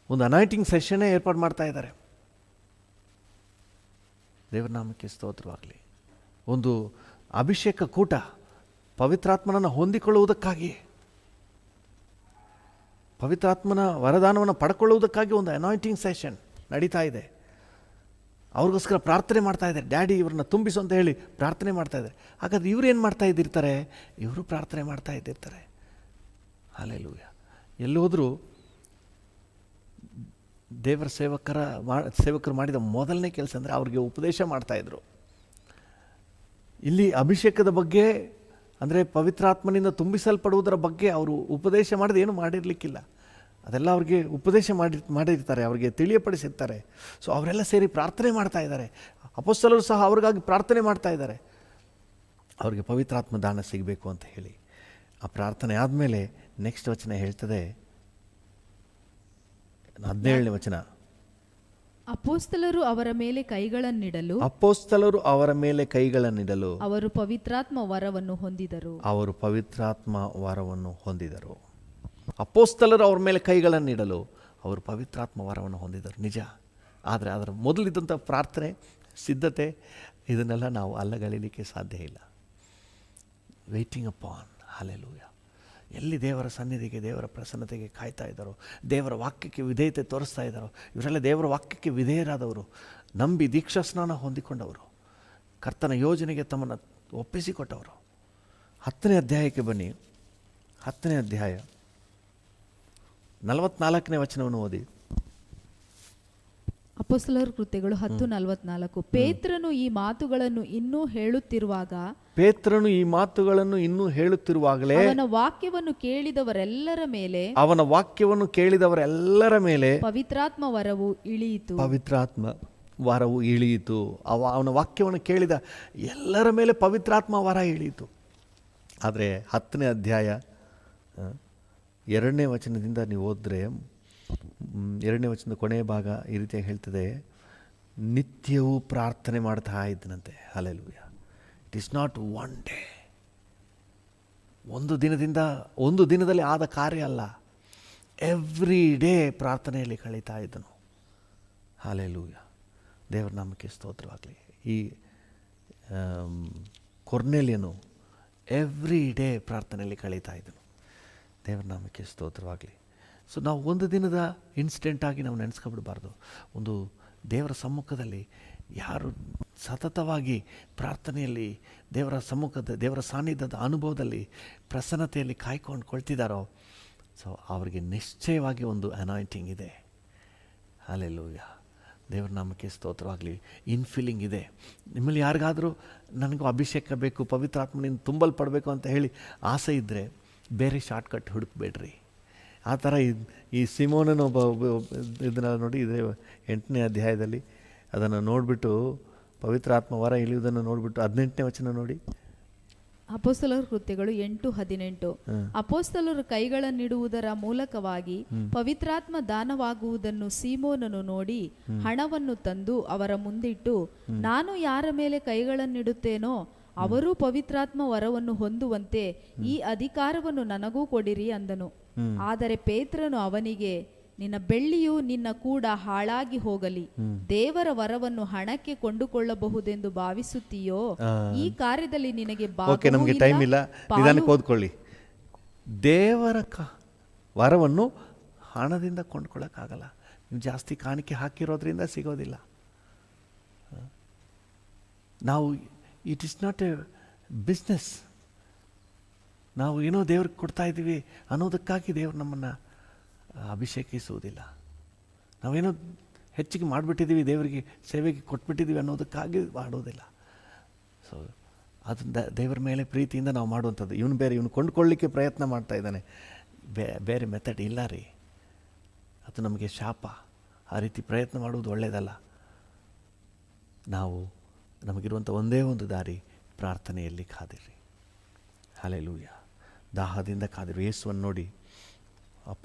ಒಂದು ಅನಾಯಿಂಟಿಂಗ್ ಸೆಷನ್ನೇ ಏರ್ಪಾಡು ಮಾಡ್ತಾ ಇದ್ದಾರೆ. ದೇವರ ನಾಮಕ್ಕೆ ಸ್ತೋತ್ರವಾಗಲಿ. ಒಂದು ಅಭಿಷೇಕ ಕೂಟ, ಪವಿತ್ರಾತ್ಮನನ್ನು ಹೊಂದಿಕೊಳ್ಳುವುದಕ್ಕಾಗಿ, ಪವಿತ್ರಾತ್ಮನ ವರದಾನವನ್ನು ಪಡ್ಕೊಳ್ಳುವುದಕ್ಕಾಗಿ ಒಂದು ಅನಾಯಿಂಟಿಂಗ್ ಸೆಷನ್ ನಡೀತಾ ಇದೆ. ಅವ್ರಿಗೋಸ್ಕರ ಪ್ರಾರ್ಥನೆ ಮಾಡ್ತಾ ಇದ್ದಾರೆ. ಡ್ಯಾಡಿ ಇವ್ರನ್ನ ತುಂಬಿಸು ಅಂತ ಹೇಳಿ ಪ್ರಾರ್ಥನೆ ಮಾಡ್ತಾ ಇದ್ದಾರೆ. ಹಾಗಾದ್ರೆ ಇವ್ರು ಏನು ಮಾಡ್ತಾ ಇದ್ದಿರ್ತಾರೆ? ಇವರು ಪ್ರಾರ್ಥನೆ ಮಾಡ್ತಾ ಇದ್ದಿರ್ತಾರೆ. ಹಲ್ಲೆಲೂಯಾ. ಎಲ್ಲೋದ್ರೂ ದೇವರ ಸೇವಕರು ಮಾಡಿದ ಮೊದಲನೇ ಕೆಲಸ ಅಂದರೆ ಅವ್ರಿಗೆ ಉಪದೇಶ ಮಾಡ್ತಾಯಿದ್ರು. ಇಲ್ಲಿ ಅಭಿಷೇಕದ ಬಗ್ಗೆ ಅಂದರೆ ಪವಿತ್ರಾತ್ಮನಿಂದ ತುಂಬಿಸಲ್ಪಡುವುದರ ಬಗ್ಗೆ ಅವರು ಉಪದೇಶ ಮಾಡಿದ ಏನು ಮಾಡಿರಲಿಕ್ಕಿಲ್ಲ. ಅದೆಲ್ಲ ಅವ್ರಿಗೆ ಉಪದೇಶ ಮಾಡಿರ್ತಾರೆ, ಅವ್ರಿಗೆ ತಿಳಿಯಪಡಿಸಿರ್ತಾರೆ. ಸೊ ಅವರೆಲ್ಲ ಸೇರಿ ಪ್ರಾರ್ಥನೆ ಮಾಡ್ತಾ ಇದ್ದಾರೆ. ಅಪೊಸ್ತಲರು ಸಹ ಅವ್ರಿಗಾಗಿ ಪ್ರಾರ್ಥನೆ ಮಾಡ್ತಾ ಇದ್ದಾರೆ, ಅವ್ರಿಗೆ ಪವಿತ್ರಾತ್ಮ ದಾನ ಸಿಗಬೇಕು ಅಂತ ಹೇಳಿ. ಆ ಪ್ರಾರ್ಥನೆ ಆದಮೇಲೆ ನೆಕ್ಸ್ಟ್ ವಚನ ಹೇಳ್ತದೆ, 17ನೇ ವಚನ, ಅಪೊಸ್ತಲರು ಅವರ ಮೇಲೆ ಕೈಗಳನ್ನಿಡಲು ಅವರು ಪವಿತ್ರಾತ್ಮ ವರವನ್ನು ಹೊಂದಿದರು. ಅಪೊಸ್ತಲರು ಅವ್ರ ಮೇಲೆ ಕೈಗಳನ್ನಿಡಲು ಅವರು ಪವಿತ್ರಾತ್ಮ ವರವನ್ನು ಹೊಂದಿದರು. ನಿಜ. ಆದರೆ ಅದರ ಮೊದಲಿದ್ದಂಥ ಪ್ರಾರ್ಥನೆ, ಸಿದ್ಧತೆ, ಇದನ್ನೆಲ್ಲ ನಾವು ಅಲ್ಲಗಲಿಲಿಕ್ಕೆ ಸಾಧ್ಯ ಇಲ್ಲ. Waiting upon. ಹಲ್ಲೆಲೂಯಾ. ಎಲ್ಲಿ ದೇವರ ಸನ್ನಿಧಿಗೆ, ದೇವರ ಪ್ರಸನ್ನತೆಗೆ ಕಾಯ್ತಾ ಇದ್ದಾರೋ, ದೇವರ ವಾಕ್ಯಕ್ಕೆ ವಿಧೇಯತೆ ತೋರಿಸ್ತಾ ಇದ್ದಾರೋ, ಇವರೆಲ್ಲ ದೇವರ ವಾಕ್ಯಕ್ಕೆ ವಿಧೇಯರಾದವರು, ನಂಬಿ ದೀಕ್ಷಾ ಸ್ನಾನ ಹೊಂದಿಕೊಂಡವರು, ಕರ್ತನ ಯೋಜನೆಗೆ ತಮ್ಮನ್ನು ಒಪ್ಪಿಸಿಕೊಟ್ಟವರು. 10ನೇ ಅಧ್ಯಾಯಕ್ಕೆ ಬನ್ನಿ. 10ನೇ ಅಧ್ಯಾಯ 44ನೇ ವಚನವನ್ನು ಓದಿ. ಅಪೊಸ್ತಲರ ಕೃತ್ಯಗಳು 10:44. ಪೇತ್ರನು ಈ ಮಾತುಗಳನ್ನು ಇನ್ನೂ ಹೇಳುತ್ತಿರುವಾಗಲೇ ಅವನ ವಾಕ್ಯವನ್ನು ಕೇಳಿದವರೆಲ್ಲರ ಮೇಲೆ ಪವಿತ್ರಾತ್ಮ ವರವು ಇಳಿಯಿತು. ಅವನ ವಾಕ್ಯವನ್ನು ಕೇಳಿದ ಎಲ್ಲರ ಮೇಲೆ ಪವಿತ್ರಾತ್ಮ ವರ ಇಳಿಯಿತು. ಆದರೆ 10ನೇ ಅಧ್ಯಾಯ 2ನೇ ವಚನದಿಂದ ನೀವು ಓದಿದ್ರೆ, 2ನೇ ವಚನದ ಕೊನೆಯ ಭಾಗ ಈ ರೀತಿಯಾಗಿ ಹೇಳ್ತದೆ, ನಿತ್ಯವೂ ಪ್ರಾರ್ಥನೆ ಮಾಡ್ತಾ ಇದ್ದನಂತೆ. Hallelujah. It is not one day, ಒಂದು ದಿನದಲ್ಲಿ ಆದ ಕಾರ್ಯ ಅಲ್ಲ. ಎವ್ರಿ ಡೇ ಪ್ರಾರ್ಥನೆಯಲ್ಲಿ ಕಳೀತಾ ಇದ್ದನು. ಹಲ್ಲೆಲೂಯಾ. ದೇವರ ನಾಮಕ್ಕೆ ಸ್ತೋತ್ರವಾಗಲಿ. ಈ ಕೊರ್ನೇಲಿಯನು ಎವ್ರಿ ಡೇ ಪ್ರಾರ್ಥನೆಯಲ್ಲಿ ಕಳೀತಾ ಇದ್ದನು. ದೇವರ ನಾಮಕ್ಕೆ ಸ್ತೋತ್ರವಾಗಲಿ. ಸೊ ನಾವು ಒಂದು ದಿನದ ಇನ್ಸಿಡೆಂಟಾಗಿ ನಾವು ನೆನೆಸ್ಕೊಬಿಡಬಾರ್ದು. ಒಂದು ದೇವರ ಸಮ್ಮುಖದಲ್ಲಿ ಯಾರು ಸತತವಾಗಿ ಪ್ರಾರ್ಥನೆಯಲ್ಲಿ ದೇವರ ಸಮ್ಮುಖದ ದೇವರ ಸಾನ್ನಿಧ್ಯದ ಅನುಭವದಲ್ಲಿ ಪ್ರಸನ್ನತೆಯಲ್ಲಿ ಕಾಯ್ಕೊಂಡ್ಕೊಳ್ತಿದ್ದಾರೋ, ಸೊ ಅವರಿಗೆ ನಿಶ್ಚಯವಾಗಿ ಒಂದು ಅನಾಯಿಂಟಿಂಗ್ ಇದೆ. ಹಲ್ಲೆಲೂಯ. ದೇವರ ನಾಮಕ್ಕೆ ಸ್ತೋತ್ರವಾಗಲಿ. ಇನ್ಫಿಲಿಂಗ್ ಇದೆ. ನಿಮ್ಮಲ್ಲಿ ಯಾರಿಗಾದರೂ ನನಗೂ ಅಭಿಷೇಕ ಬೇಕು, ಪವಿತ್ರಾತ್ಮನಿಂದ ತುಂಬಲ್ಪಡಬೇಕು ಅಂತ ಹೇಳಿ ಆಸೆ ಇದ್ದರೆ ಬೇರೆ ಶಾರ್ಟ್ಕಟ್ ಹುಡುಕಬೇಡ್ರಿ. ಆ ಥರ ಈ ಸಿಮೋನನ ಒಬ್ಬ ಇದನ್ನು ನೋಡಿ, ಇದೇ 8ನೇ ಅಧ್ಯಾಯದಲ್ಲಿ ಅದನ್ನು ನೋಡಿಬಿಟ್ಟು ಪವಿತ್ರಾತ್ಮ ವರ ಇಳಿಯುವುದನ್ನು ನೋಡಿಬಿಟ್ಟು 18ನೇ ವಚನ ನೋಡಿ. ಅಪೊಸ್ತಲರ ಕೃತ್ಯಗಳು 8:18. ಅಪೊಸ್ತಲರು ಕೈಗಳನ್ನಿಡುವುದರ ಮೂಲಕವಾಗಿ ಪವಿತ್ರಾತ್ಮ ದಾನವಾಗುವುದನ್ನು ಸೀಮೋನನು ನೋಡಿ ಹಣವನ್ನು ತಂದು ಅವರ ಮುಂದಿಟ್ಟು, ನಾನು ಯಾರ ಮೇಲೆ ಕೈಗಳನ್ನಿಡುತ್ತೇನೋ ಅವರೂ ಪವಿತ್ರಾತ್ಮ ವರವನ್ನು ಹೊಂದುವಂತೆ ಈ ಅಧಿಕಾರವನ್ನು ನನಗೂ ಕೊಡಿರಿ ಅಂದನು. ಆದರೆ ಪೇತ್ರನು ಅವನಿಗೆ, ನಿನ್ನ ಬೆಳ್ಳಿಯು ನಿನ್ನ ಕೂಡ ಹಾಳಾಗಿ ಹೋಗಲಿ. ದೇವರ ವರವನ್ನು ಹಣಕ್ಕೆ ಕೊಂಡುಕೊಳ್ಳಬಹುದೆಂದು ಭಾವಿಸುತ್ತೀಯೋ? ಈ ಕಾರ್ಯದಲ್ಲಿ ನಿನಗೆ ನಮಗೆ ಟೈಮ್ ಇಲ್ಲ, ನಿಧಾನಕ್ಕೆ ಓದ್ಕೊಳ್ಳಿ. ದೇವರ ವರವನ್ನು ಹಣದಿಂದ ಕೊಂಡ್ಕೊಳ್ಳೋಕ್ಕಾಗಲ್ಲ. ನೀವು ಜಾಸ್ತಿ ಕಾಣಿಕೆ ಹಾಕಿರೋದ್ರಿಂದ ಸಿಗೋದಿಲ್ಲ. ನಾವು it is not A business. ನಾವು ಏನೋ ದೇವ್ರಿಗೆ ಕೊಡ್ತಾ ಇದ್ದೀವಿ ಅನ್ನೋದಕ್ಕಾಗಿ ದೇವ್ರು ನಮ್ಮನ್ನು ಅಭಿಷೇಕಿಸುವುದಿಲ್ಲ. ನಾವೇನೋ ಹೆಚ್ಚಿಗೆ ಮಾಡಿಬಿಟ್ಟಿದ್ದೀವಿ, ದೇವರಿಗೆ ಸೇವೆಗೆ ಕೊಟ್ಬಿಟ್ಟಿದ್ದೀವಿ ಅನ್ನೋದಕ್ಕಾಗಿ ಮಾಡೋದಿಲ್ಲ. ಸೊ ಅದರಿಂದ ದೇವರ ಮೇಲೆ ಪ್ರೀತಿಯಿಂದ ನಾವು ಮಾಡುವಂಥದ್ದು. ಇವನು ಕೊಂಡ್ಕೊಳ್ಳಿಕ್ಕೆ ಪ್ರಯತ್ನ ಮಾಡ್ತಾ ಇದ್ದಾನೆ, ಬೇರೆ ಮೆಥಡ್ ಇಲ್ಲ ರೀ. ಅದು ನಮಗೆ ಶಾಪ. ಆ ರೀತಿ ಪ್ರಯತ್ನ ಮಾಡುವುದು ಒಳ್ಳೆಯದಲ್ಲ. ನಮಗಿರುವಂಥ ಒಂದೇ ಒಂದು ದಾರಿ, ಪ್ರಾರ್ಥನೆಯಲ್ಲಿ ಕಾದಿರಿ. ಹಲ್ಲೆಲೂಯ. ದಾಹದಿಂದ ಕಾದಿರಿ. ಯೇಸುವನ್ನು ನೋಡಿ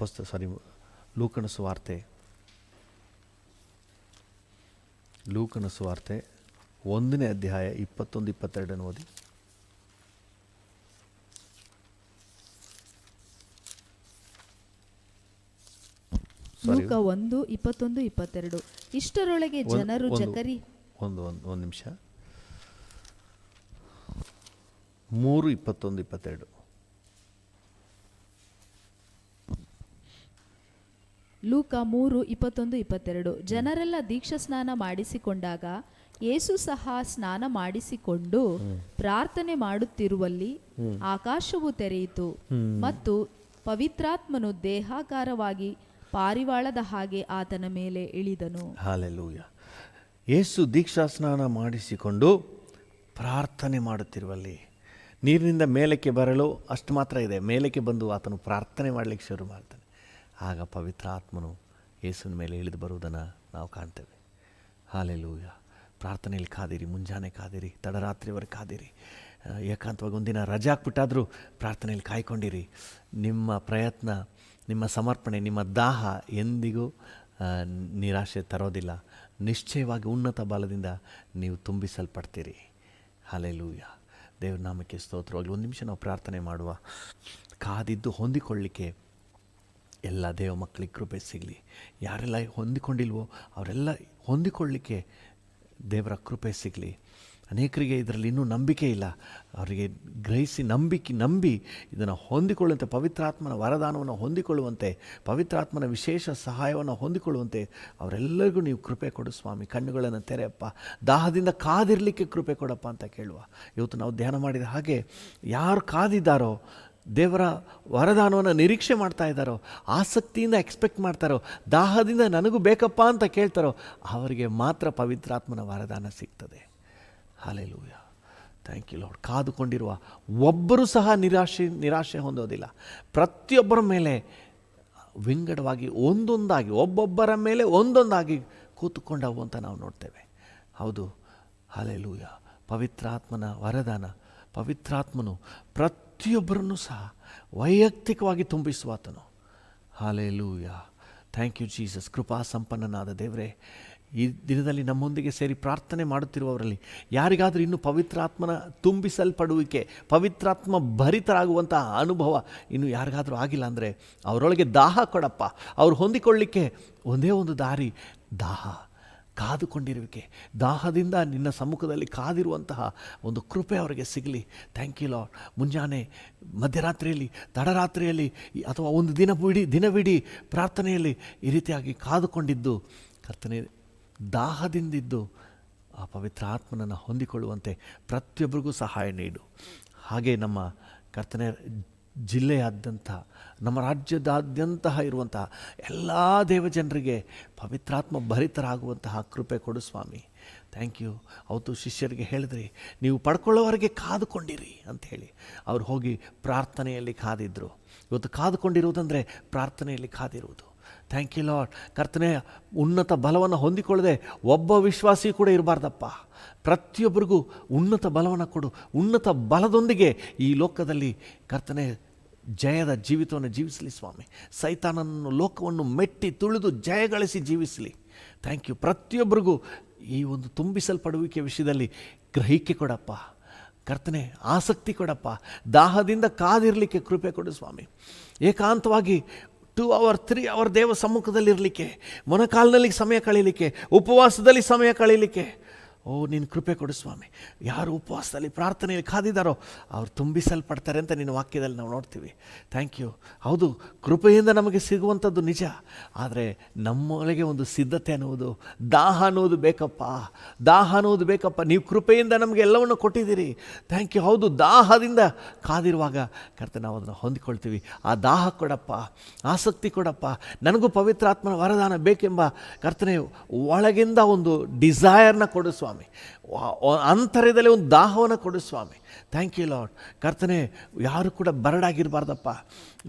ಲೂಕನ ಸುವಾರ್ತೆ 1ನೇ ಅಧ್ಯಾಯ 21-22 ಓದಿ. ಲೂಕ 1:21-22. ಇಷ್ಟರೊಳಗೆ ಜನರು ಒಂದು ನಿಮಿಷ. 3:21-22. ಲೂಕ 3:21-22. ಜನರೆಲ್ಲ ದೀಕ್ಷಾ ಸ್ನಾನ ಮಾಡಿಸಿಕೊಂಡಾಗ ಯೇಸು ಸಹ ಸ್ನಾನ ಮಾಡಿಸಿಕೊಂಡು ಪ್ರಾರ್ಥನೆ ಮಾಡುತ್ತಿರುವಲ್ಲಿ ಆಕಾಶವು ತೆರೆಯಿತು ಮತ್ತು ಪವಿತ್ರಾತ್ಮನು ದೇಹಾಕಾರವಾಗಿ ಪಾರಿವಾಳದ ಹಾಗೆ ಆತನ ಮೇಲೆ ಇಳಿದನು. ಹಲ್ಲೆಲೂಯ. ಯೇಸು ದೀಕ್ಷಾ ಸ್ನಾನ ಮಾಡಿಸಿಕೊಂಡು ಪ್ರಾರ್ಥನೆ ಮಾಡುತ್ತಿರುವಲ್ಲಿ, ನೀರಿನಿಂದ ಮೇಲಕ್ಕೆ ಬರಲು ಅಷ್ಟು ಮಾತ್ರ ಇದೆ. ಮೇಲಕ್ಕೆ ಬಂದು ಆತನು ಪ್ರಾರ್ಥನೆ ಮಾಡಲಿಕ್ಕೆ ಶುರು ಮಾಡ್ತಾನೆ. ಆಗ ಪವಿತ್ರಾತ್ಮನು ಯೇಸುವಿನ ಮೇಲೆ ಇಳಿದು ಬರುವುದನ್ನು ನಾವು ಕಾಣ್ತೇವೆ. ಹಲ್ಲೆಲೂಯ. ಪ್ರಾರ್ಥನೆಯಲ್ಲಿ ಕಾದಿರಿ, ಮುಂಜಾನೆ ಕಾದಿರಿ, ತಡರಾತ್ರಿವರೆಗೆ ಕಾದಿರಿ. ಏಕಾಂತವಾಗಿ ಒಂದಿನ ರಜೆ ಹಾಕ್ಬಿಟ್ಟಾದರೂ ಪ್ರಾರ್ಥನೆಯಲ್ಲಿ ಕಾಯ್ಕೊಂಡಿರಿ. ನಿಮ್ಮ ಪ್ರಯತ್ನ, ನಿಮ್ಮ ಸಮರ್ಪಣೆ, ನಿಮ್ಮ ದಾಹ ಎಂದಿಗೂ ನಿರಾಶೆ ತರೋದಿಲ್ಲ. ನಿಶ್ಚಯವಾಗಿ ಉನ್ನತ ಬಲದಿಂದ ನೀವು ತುಂಬಿಸಲ್ಪಡ್ತೀರಿ. ಹಲ್ಲೆಲೂಯ. ದೇವ್ರ ನಾಮಕ್ಕೆ ಸ್ತೋತ್ರವಾಗಲಿ. ಒಂದು ನಿಮಿಷ ನಾವು ಪ್ರಾರ್ಥನೆ ಮಾಡುವ. ಕಾದಿದ್ದು ಹೊಂದಿಕೊಳ್ಳಿಕ್ಕೆ ಎಲ್ಲ ದೇವ ಮಕ್ಕಳಿಗೆ ಕೃಪೆ ಸಿಗಲಿ. ಯಾರೆಲ್ಲ ಹೊಂದಿಕೊಂಡಿಲ್ವೋ ಅವರೆಲ್ಲ ಹೊಂದಿಕೊಳ್ಳಿಕ್ಕೆ ದೇವರ ಕೃಪೆ ಸಿಗಲಿ. ಅನೇಕರಿಗೆ ಇದರಲ್ಲಿ ಇನ್ನೂ ನಂಬಿಕೆ ಇಲ್ಲ. ಅವರಿಗೆ ಗ್ರಹಿಸಿ ನಂಬಿ ಇದನ್ನು ಹೊಂದಿಕೊಳ್ಳುವಂತೆ, ಪವಿತ್ರಾತ್ಮನ ವರದಾನವನ್ನು ಹೊಂದಿಕೊಳ್ಳುವಂತೆ, ಪವಿತ್ರಾತ್ಮನ ವಿಶೇಷ ಸಹಾಯವನ್ನು ಹೊಂದಿಕೊಳ್ಳುವಂತೆ ಅವರೆಲ್ಲರಿಗೂ ನೀವು ಕೃಪೆ ಕೊಡು ಸ್ವಾಮಿ. ಕಣ್ಣುಗಳನ್ನು ತೆರೆಯಪ್ಪ. ದಾಹದಿಂದ ಕಾದಿರಲಿಕ್ಕೆ ಕೃಪೆ ಕೊಡಪ್ಪ ಅಂತ ಕೇಳುವ. ಇವತ್ತು ನಾವು ಧ್ಯಾನ ಮಾಡಿದ ಹಾಗೆ ಯಾರು ಕಾದಿದ್ದಾರೋ, ದೇವರ ವರದಾನವನ್ನು ನಿರೀಕ್ಷೆ ಮಾಡ್ತಾ ಇದ್ದಾರೋ, ಆಸಕ್ತಿಯಿಂದ ಎಕ್ಸ್ಪೆಕ್ಟ್ ಮಾಡ್ತಾರೋ, ದಾಹದಿಂದ ನನಗೂ ಬೇಕಪ್ಪ ಅಂತ ಕೇಳ್ತಾರೋ, ಅವರಿಗೆ ಮಾತ್ರ ಪವಿತ್ರಾತ್ಮನ ವರದಾನ ಸಿಗ್ತದೆ. ಹಲ್ಲೆಲೂಯ. Thank you Lord. ಕಾದುಕೊಂಡಿರುವ ಒಬ್ಬರೂ ಸಹ ನಿರಾಶೆ ಹೊಂದೋದಿಲ್ಲ. ಪ್ರತಿಯೊಬ್ಬರ ಮೇಲೆ ವಿಂಗಡವಾಗಿ ಒಂದೊಂದಾಗಿ, ಒಬ್ಬೊಬ್ಬರ ಮೇಲೆ ಒಂದೊಂದಾಗಿ ಕೂತುಕೊಂಡವು ಅಂತ ನಾವು ನೋಡ್ತೇವೆ. ಹೌದು, ಹಲ್ಲೆಲೂಯ. ಪವಿತ್ರಾತ್ಮನ ವರದಾನ, ಪವಿತ್ರಾತ್ಮನು ಪ್ರತಿಯೊಬ್ಬರನ್ನು ಸಹ ವೈಯಕ್ತಿಕವಾಗಿ ತುಂಬಿಸುವಾತನು. ಹಲ್ಲೆಲೂಯ. Thank you Jesus. ಕೃಪಾ ಸಂಪನ್ನನಾದ ದೇವರೇ, ಈ ದಿನದಲ್ಲಿ ನಮ್ಮೊಂದಿಗೆ ಸೇರಿ ಪ್ರಾರ್ಥನೆ ಮಾಡುತ್ತಿರುವವರಲ್ಲಿ ಯಾರಿಗಾದರೂ ಇನ್ನೂ ಪವಿತ್ರಾತ್ಮನ ತುಂಬಿಸಲ್ಪಡುವಿಕೆ, ಪವಿತ್ರಾತ್ಮ ಭರಿತರಾಗುವಂತಹ ಅನುಭವ ಇನ್ನು ಯಾರಿಗಾದರೂ ಆಗಿಲ್ಲ ಅಂದರೆ ಅವರೊಳಗೆ ದಾಹ ಕೊಡಪ್ಪ. ಅವ್ರು ಹೊಂದಿಕೊಳ್ಳಿಕ್ಕೆ ಒಂದೇ ಒಂದು ದಾರಿ, ದಾಹ. ಕಾದುಕೊಂಡಿರುವಿಕೆ, ದಾಹದಿಂದ ನಿನ್ನ ಸಮ್ಮುಖದಲ್ಲಿ ಕಾದಿರುವಂತಹ ಒಂದು ಕೃಪೆ ಅವರಿಗೆ ಸಿಗಲಿ. Thank you Lord. ಮುಂಜಾನೆ, ಮಧ್ಯರಾತ್ರಿಯಲ್ಲಿ, ತಡರಾತ್ರಿಯಲ್ಲಿ ಅಥವಾ ಒಂದು ದಿನವಿಡೀ ಪ್ರಾರ್ಥನೆಯಲ್ಲಿ ಈ ರೀತಿಯಾಗಿ ಕಾದುಕೊಂಡಿದ್ದು ಕರ್ತನೇ, ದಾಹದಿಂದಿದ್ದು ಆ ಪವಿತ್ರ ಆತ್ಮನನ್ನು ಹೊಂದಿಕೊಳ್ಳುವಂತೆ ಪ್ರತಿಯೊಬ್ಬರಿಗೂ ಸಹಾಯ ನೀಡು. ಹಾಗೆ ನಮ್ಮ ಕರ್ತನೆ ಜಿಲ್ಲೆಯಾದ್ಯಂತ, ನಮ್ಮ ರಾಜ್ಯದಾದ್ಯಂತ ಇರುವಂತಹ ಎಲ್ಲ ದೇವಜನರಿಗೆ ಪವಿತ್ರಾತ್ಮ ಭರಿತರಾಗುವಂತಹ ಕೃಪೆ ಕೊಡು ಸ್ವಾಮಿ. Thank you. ಅವತ್ತು ಶಿಷ್ಯರಿಗೆ ಹೇಳಿದ್ರಿ, ನೀವು ಪಡ್ಕೊಳ್ಳೋವರೆಗೆ ಕಾದುಕೊಂಡಿರಿ ಅಂತ ಹೇಳಿ. ಅವ್ರು ಹೋಗಿ ಪ್ರಾರ್ಥನೆಯಲ್ಲಿ ಕಾದಿದ್ರು. ಇವತ್ತು ಕಾದುಕೊಂಡಿರುವುದಂದರೆ ಪ್ರಾರ್ಥನೆಯಲ್ಲಿ ಕಾದಿರುವುದು. Thank you Lord. ಕರ್ತನೆ, ಉನ್ನತ ಬಲವನ್ನು ಹೊಂದಿಕೊಳ್ಳದೆ ಒಬ್ಬ ವಿಶ್ವಾಸಿ ಕೂಡ ಇರಬಾರ್ದಪ್ಪ. ಪ್ರತಿಯೊಬ್ಬರಿಗೂ ಉನ್ನತ ಬಲವನ್ನು ಕೊಡು. ಉನ್ನತ ಬಲದೊಂದಿಗೆ ಈ ಲೋಕದಲ್ಲಿ ಕರ್ತನೆ ಜಯದ ಜೀವಿತವನ್ನು ಜೀವಿಸಲಿ ಸ್ವಾಮಿ. ಸೈತಾನನನ್ನು, ಲೋಕವನ್ನು ಮೆಟ್ಟಿ ತುಳಿದು ಜಯಗಳಿಸಿ ಜೀವಿಸಲಿ. Thank you. ಪ್ರತಿಯೊಬ್ಬರಿಗೂ ಈ ಒಂದು ತುಂಬಿಸಲ್ಪಡುವಿಕೆ ವಿಷಯದಲ್ಲಿ ಗ್ರಹಿಕೆ ಕೊಡಪ್ಪ ಕರ್ತನೆ, ಆಸಕ್ತಿ ಕೊಡಪ್ಪ. ದಾಹದಿಂದ ಕಾದಿರಲಿಕ್ಕೆ ಕೃಪೆ ಕೊಡು ಸ್ವಾಮಿ. ಏಕಾಂತವಾಗಿ 2 hour 3 hour ದೇವ ಸಮ್ಮುಖದಲ್ಲಿರಲಿಕ್ಕೆ, ಮೊಣಕಾಲಿನಲ್ಲಿ ಸಮಯ ಕಳೀಲಿಕ್ಕೆ, ಉಪವಾಸದಲ್ಲಿ ಸಮಯ ಕಳೀಲಿಕ್ಕೆ ನೀನು ಕೃಪೆ ಕೊಡು ಸ್ವಾಮಿ. ಯಾರು ಉಪವಾಸದಲ್ಲಿ ಪ್ರಾರ್ಥನೆಯಲ್ಲಿ ಕಾದಿದ್ದಾರೋ ಅವ್ರು ತುಂಬಿಸಲ್ಪಡ್ತಾರೆ ಅಂತ ನಿನ್ನ ವಾಕ್ಯದಲ್ಲಿ ನಾವು ನೋಡ್ತೀವಿ. Thank you. ಹೌದು, ಕೃಪೆಯಿಂದ ನಮಗೆ ಸಿಗುವಂಥದ್ದು ನಿಜ. ಆದರೆ ನಮ್ಮೊಳಗೆ ಒಂದು ಸಿದ್ಧತೆ ಅನ್ನುವುದು, ದಾಹ ಅನ್ನೋದು ಬೇಕಪ್ಪ. ದಾಹ ಅನ್ನೋದು ಬೇಕಪ್ಪ. ನೀವು ಕೃಪೆಯಿಂದ ನಮಗೆ ಎಲ್ಲವನ್ನು ಕೊಟ್ಟಿದ್ದೀರಿ. Thank you. ಹೌದು, ದಾಹದಿಂದ ಕಾದಿರುವಾಗ ಕರ್ತನೆ ನಾವು ಅದನ್ನು ಹೊಂದಿಕೊಳ್ತೀವಿ. ಆ ದಾಹ ಕೊಡಪ್ಪ, ಆಸಕ್ತಿ ಕೊಡಪ್ಪ. ನನಗೂ ಪವಿತ್ರಾತ್ಮನ ವರದಾನ ಬೇಕೆಂಬ ಕರ್ತನೆ ಒಳಗಿಂದ ಒಂದು ಡಿಸೈರ್ನ ಕೊಡು ಸ್ವಾಮಿ. ಅಂತರ್ಯದಲ್ಲಿ ಒಂದು ದಾಹವನ್ನು ಕೊಡು ಸ್ವಾಮಿ. Thank you Lord. ಕರ್ತನೆ, ಯಾರು ಕೂಡ ಬರಡಾಗಿರಬಾರ್ದಪ್ಪ.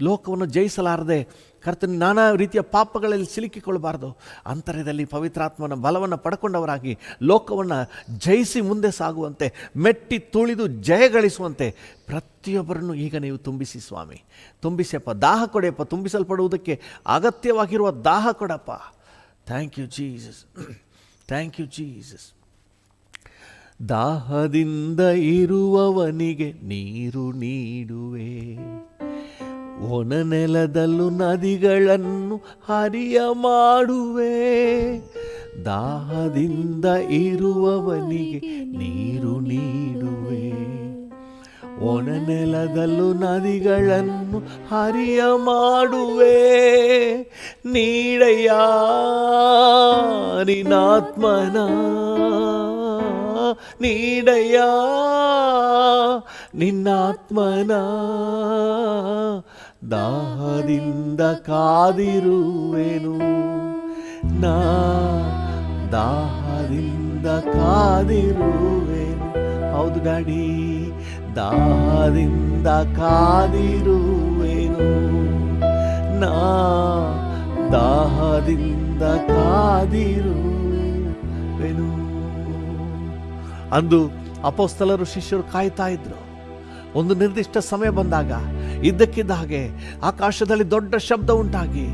ಲೋಕವನ್ನು ಜಯಿಸಲಾರದೆ ಕರ್ತನೆ ನಾನಾ ರೀತಿಯ ಪಾಪಗಳಲ್ಲಿ ಸಿಲುಕಿಕೊಳ್ಳಬಾರ್ದು. ಅಂತರ್ಯದಲ್ಲಿ ಪವಿತ್ರಾತ್ಮನ ಬಲವನ್ನು ಪಡ್ಕೊಂಡವರಾಗಿ ಲೋಕವನ್ನು ಜಯಿಸಿ ಮುಂದೆ ಸಾಗುವಂತೆ, ಮೆಟ್ಟಿ ತುಳಿದು ಜಯಗಳಿಸುವಂತೆ ಪ್ರತಿಯೊಬ್ಬರನ್ನು ಈಗ ನೀವು ತುಂಬಿಸಿ ಸ್ವಾಮಿ. ತುಂಬಿಸಪ್ಪ. ದಾಹ ಕೊಡೆಯಪ್ಪ. ತುಂಬಿಸಲ್ಪಡುವುದಕ್ಕೆ ಅಗತ್ಯವಾಗಿರುವ ದಾಹ ಕೊಡಪ್ಪ. Thank you Jesus. Thank you Jesus. ದಾಹದಿಂದ ಇರುವವನಿಗೆ ನೀರು ನೀಡುವೆ, ಒಣ ನೆಲದಲ್ಲೂ ನದಿಗಳನ್ನು ಹರಿಯ ಮಾಡುವೆ. ದಾಹದಿಂದ ಇರುವವನಿಗೆ ನೀರು ನೀಡುವೆ, ಒಣ ನೆಲದಲ್ಲೂ ನದಿಗಳನ್ನು ಹರಿಯ ಮಾಡುವೆ. ನೀಡಯ್ಯ ನಿನ್ನಾತ್ಮನ, ನೀಡಯ್ಯ ನಿನ್ನಾತ್ಮನ. ದಾಹದಿಂದ ಕಾದಿರುವೆನು ನಾ, ದಾಹದಿಂದ ಕಾದಿರುವೆನು. ಹೌದು ಡ್ಯಾಡಿ, ದಾಹದಿಂದ ಕಾದಿರುವೆನು ನಾ, ದಾಹದಿಂದ ಕಾದಿರುವೆನು. ಅಂದು ಅಪೊಸ್ತಲರು, ಶಿಷ್ಯರು ಕಾಯ್ತಾ ಇದ್ರು. ಒಂದು ನಿರ್ದಿಷ್ಟ ಸಮಯ ಬಂದಾಗ ಇದ್ದಕ್ಕಿದ್ದ ಹಾಗೆ ಆಕಾಶದಲ್ಲಿ ದೊಡ್ಡ ಶಬ್ದ ಉಂಟಾಗಿ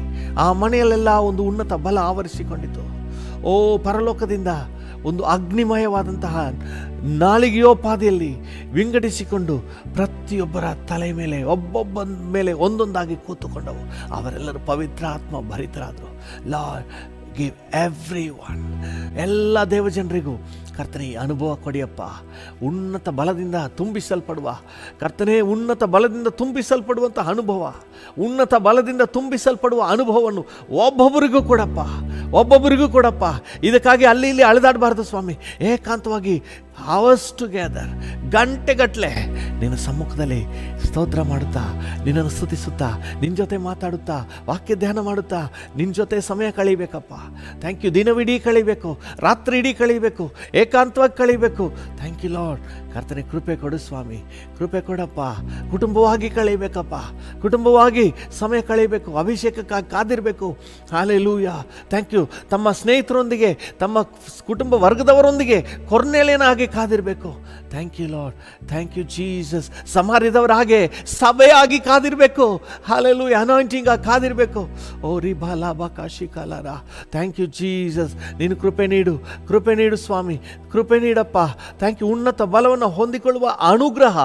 ಆ ಮನೆಯಲ್ಲೆಲ್ಲ ಒಂದು ಉನ್ನತ ಬಲ ಆವರಿಸಿಕೊಂಡಿತು. ಪರಲೋಕದಿಂದ ಒಂದು ಅಗ್ನಿಮಯವಾದಂತಹ ನಾಲಿಗೆಯೋಪಾದಿಯಲ್ಲಿ ವಿಂಗಡಿಸಿಕೊಂಡು ಪ್ರತಿಯೊಬ್ಬರ ತಲೆ ಮೇಲೆ, ಒಬ್ಬೊಬ್ಬ ಮೇಲೆ ಒಂದೊಂದಾಗಿ ಕೂತುಕೊಂಡವು. ಅವರೆಲ್ಲರೂ ಪವಿತ್ರ ಆತ್ಮ ಭರಿತರಾದರು. ಲಾರ್ಡ್, ಗಿವ್ ಎವ್ರಿಒನ್, ಎಲ್ಲ ದೇವಜನರಿಗೂ ಕರ್ತನೆ ಈ ಅನುಭವ ಕೊಡಿಯಪ್ಪ. ಉನ್ನತ ಬಲದಿಂದ ತುಂಬಿಸಲ್ಪಡುವ ಕರ್ತನೆ, ಉನ್ನತ ಬಲದಿಂದ ತುಂಬಿಸಲ್ಪಡುವಂಥ ಅನುಭವ, ಉನ್ನತ ಬಲದಿಂದ ತುಂಬಿಸಲ್ಪಡುವ ಅನುಭವವನ್ನು ಒಬ್ಬೊಬ್ಬರಿಗೂ ಕೊಡಪ್ಪ, ಒಬ್ಬೊಬ್ಬರಿಗೂ ಕೊಡಪ್ಪ. ಇದಕ್ಕಾಗಿ ಅಲ್ಲಿ ಇಲ್ಲಿ ಅಳೆದಾಡಬಾರ್ದು ಸ್ವಾಮಿ. ಏಕಾಂತವಾಗಿ ಅವರ್ಸ್ ಟುಗೆದರ್, ಗಂಟೆಗಟ್ಟಲೆ ನಿನ್ನ ಸಮ್ಮುಖದಲ್ಲಿ ಸ್ತೋತ್ರ ಮಾಡುತ್ತಾ, ನಿನ್ನನ್ನು ಸ್ತುತಿಸುತ್ತಾ, ನಿನ್ನ ಜೊತೆ ಮಾತಾಡುತ್ತಾ, ವಾಕ್ಯ ಧ್ಯಾನ ಮಾಡುತ್ತಾ ನಿನ್ನ ಜೊತೆ ಸಮಯ ಕಳೀಬೇಕಪ್ಪ. Thank you. ದಿನವಿಡೀ ಕಳೀಬೇಕು, ರಾತ್ರಿ ಇಡೀ ಕಳೀಬೇಕು, ಏಕಾಂತವಾಗಿ ಕಳೀಬೇಕು. Thank you Lord. ಕರ್ತನೆ, ಕೃಪೆ ಕೊಡು ಸ್ವಾಮಿ, ಕೃಪೆ ಕೊಡಪ್ಪ. ಕುಟುಂಬವಾಗಿ ಕಳೀಬೇಕಪ್ಪ, ಕುಟುಂಬವಾಗಿ ಸಮಯ ಕಳೀಬೇಕು, ಅಭಿಷೇಕಕ್ಕಾಗಿ ಕಾದಿರಬೇಕು. ಹಲ್ಲೆಲೂಯಾ. Thank you. ತಮ್ಮ ಸ್ನೇಹಿತರೊಂದಿಗೆ, ತಮ್ಮ ಕುಟುಂಬ ವರ್ಗದವರೊಂದಿಗೆ ಕೊರ್ನೇಲಿಯನ ಹಾಗೆ ಕಾದಿರಬೇಕು. Thank you Lord. Thank you Jesus. ಸಮಾರ್ಯದವರ ಹಾಗೆ ಸಭೆಯಾಗಿ ಕಾದಿರಬೇಕು. ಹಲ್ಲೆಲೂಯಾ. ಅನಾಯಿಂಟಿಂಗ್ ಆಗಿ ಕಾದಿರಬೇಕು. ಓ ರಿಬಾ ಲಾಬಾ ಕಾಶಿ ಕಾಲಾರ. Thank you Jesus. ನೀನು ಕೃಪೆ ನೀಡು, ಕೃಪೆ ನೀಡು ಸ್ವಾಮಿ, ಕೃಪೆ ನೀಡಪ್ಪ. Thank you. ಉನ್ನತ ಬಲವನ್ನು ಹೊಂದಿಕೊಳ್ಳುವ ಅನುಗ್ರಹ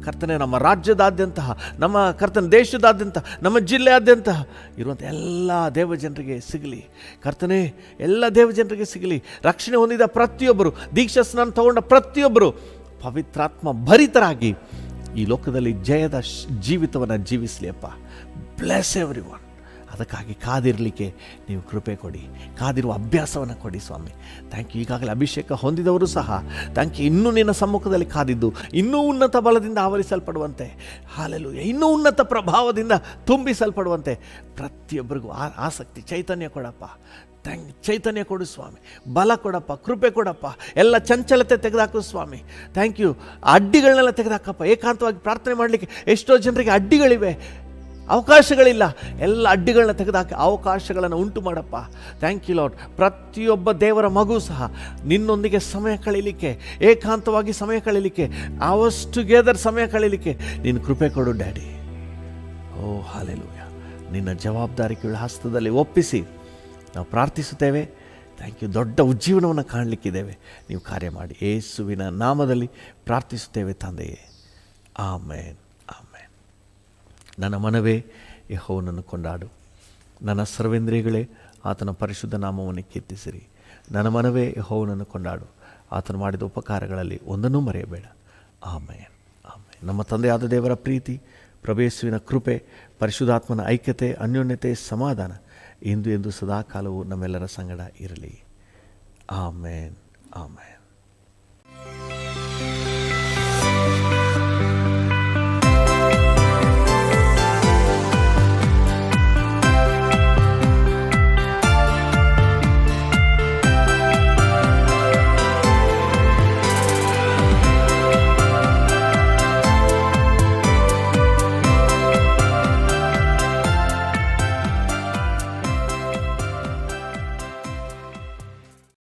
ಕರ್ತನೆ, ನಮ್ಮ ರಾಜ್ಯದಾದ್ಯಂತ, ನಮ್ಮ ಕರ್ತನ ದೇಶದಾದ್ಯಂತ, ನಮ್ಮ ಜಿಲ್ಲೆಯಾದ್ಯಂತ ಇರುವಂಥ ಎಲ್ಲ ದೇವಜನರಿಗೆ ಸಿಗಲಿ ಕರ್ತನೆ, ಎಲ್ಲ ದೇವಜನರಿಗೆ ಸಿಗಲಿ. ರಕ್ಷಣೆ ಹೊಂದಿದ ಪ್ರತಿಯೊಬ್ಬರು, ದೀಕ್ಷಾ ಸ್ನಾನ ತಗೊಂಡ ಪ್ರತಿಯೊಬ್ಬರು ಪವಿತ್ರಾತ್ಮ ಭರಿತರಾಗಿ ಈ ಲೋಕದಲ್ಲಿ ಜಯದ ಜೀವಿತವನ್ನು ಜೀವಿಸಲಿ ಅಪ್ಪ. Bless every one. ಅದಕ್ಕಾಗಿ ಕಾದಿರಲಿಕ್ಕೆ ನೀವು ಕೃಪೆ ಕೊಡಿ, ಕಾದಿರುವ ಅಭ್ಯಾಸವನ್ನು ಕೊಡಿ ಸ್ವಾಮಿ. Thank you. ಈಗಾಗಲೇ ಅಭಿಷೇಕ ಹೊಂದಿದವರು ಸಹ ಥ್ಯಾಂಕ್ ಯು, ಇನ್ನೂ ನಿನ್ನ ಸಮ್ಮುಖದಲ್ಲಿ ಕಾದಿದ್ದು ಇನ್ನೂ ಉನ್ನತ ಬಲದಿಂದ ಆವರಿಸಲ್ಪಡುವಂತೆ, ಹಾಲೆಲೂಯಾ, ಇನ್ನೂ ಉನ್ನತ ಪ್ರಭಾವದಿಂದ ತುಂಬಿಸಲ್ಪಡುವಂತೆ ಪ್ರತಿಯೊಬ್ಬರಿಗೂ ಆಸಕ್ತಿ, ಚೈತನ್ಯ ಕೊಡಪ್ಪ. ಚೈತನ್ಯ ಕೊಡು ಸ್ವಾಮಿ, ಬಲ ಕೊಡಪ್ಪ, ಕೃಪೆ ಕೊಡಪ್ಪ, ಎಲ್ಲ ಚಂಚಲತೆ ತೆಗೆದಾಕು ಸ್ವಾಮಿ. Thank you. ಅಡ್ಡಿಗಳನ್ನೆಲ್ಲ ತೆಗೆದಾಕಪ್ಪ. ಏಕಾಂತವಾಗಿ ಪ್ರಾರ್ಥನೆ ಮಾಡಲಿಕ್ಕೆ ಎಷ್ಟೋ ಜನರಿಗೆ ಅಡ್ಡಿಗಳಿವೆ, ಅವಕಾಶಗಳಿಲ್ಲ. ಎಲ್ಲ ಅಡ್ಡಿಗಳನ್ನ ತೆಗೆದಾಕಿ ಅವಕಾಶಗಳನ್ನು ಉಂಟು ಮಾಡಪ್ಪ. Thank you Lord. ಪ್ರತಿಯೊಬ್ಬ ದೇವರ ಮಗು ಸಹ ನಿನ್ನೊಂದಿಗೆ ಸಮಯ ಕಳೀಲಿಕ್ಕೆ, ಏಕಾಂತವಾಗಿ ಸಮಯ ಕಳೀಲಿಕ್ಕೆ, ಅವರ್ಸ್ ಟುಗೆದರ್ ಸಮಯ ಕಳೀಲಿಕ್ಕೆ ನೀನು ಕೃಪೆ ಕೊಡು ಡ್ಯಾಡಿ. ಓ ಹಾಲೆಲೂಯಾ. ನಿನ್ನ ಜವಾಬ್ದಾರಿಗಳ ಹಸ್ತದಲ್ಲಿ ಒಪ್ಪಿಸಿ ನಾವು ಪ್ರಾರ್ಥಿಸುತ್ತೇವೆ. Thank you. ದೊಡ್ಡ ಉಜ್ಜೀವನವನ್ನು ಕಾಣಲಿಕ್ಕಿದ್ದೇವೆ. ನೀವು ಕಾರ್ಯ ಮಾಡಿ, ಯೇಸುವಿನ ನಾಮದಲ್ಲಿ ಪ್ರಾರ್ಥಿಸುತ್ತೇವೆ ತಂದೆಯೇ. ಆಮೇನ್, ಆಮೇನ್. ನನ್ನ ಮನವೇ ಯೆಹೋವನನ್ನು ಕೊಂಡಾಡು, ನನ್ನ ಸರ್ವೇಂದ್ರಿಯಗಳೇ ಆತನ ಪರಿಶುದ್ಧ ನಾಮವನ್ನು ಕೀರ್ತಿಸಿರಿ. ನನ್ನ ಮನವೇ ಯೆಹೋವನನ್ನು ಕೊಂಡಾಡು, ಆತನು ಮಾಡಿದ ಉಪಕಾರಗಳಲ್ಲಿ ಒಂದನ್ನೂ ಮರೆಯಬೇಡ. ಆಮೇನ್, ಆಮೇನ್. ನಮ್ಮ ತಂದೆಯಾದ ದೇವರ ಪ್ರೀತಿ, ಪ್ರಭು ಯೇಸುವಿನ ಕೃಪೆ, ಪರಿಶುದ್ಧಾತ್ಮನ ಐಕ್ಯತೆ, ಅನ್ಯೋನ್ಯತೆ, ಸಮಾಧಾನ ಇಂದು ಎಂದು ಸದಾಕಾಲವೂ ನಮ್ಮೆಲ್ಲರ ಸಂಗಡ ಇರಲಿ. ಆಮೇನ್, ಆಮೇನ್.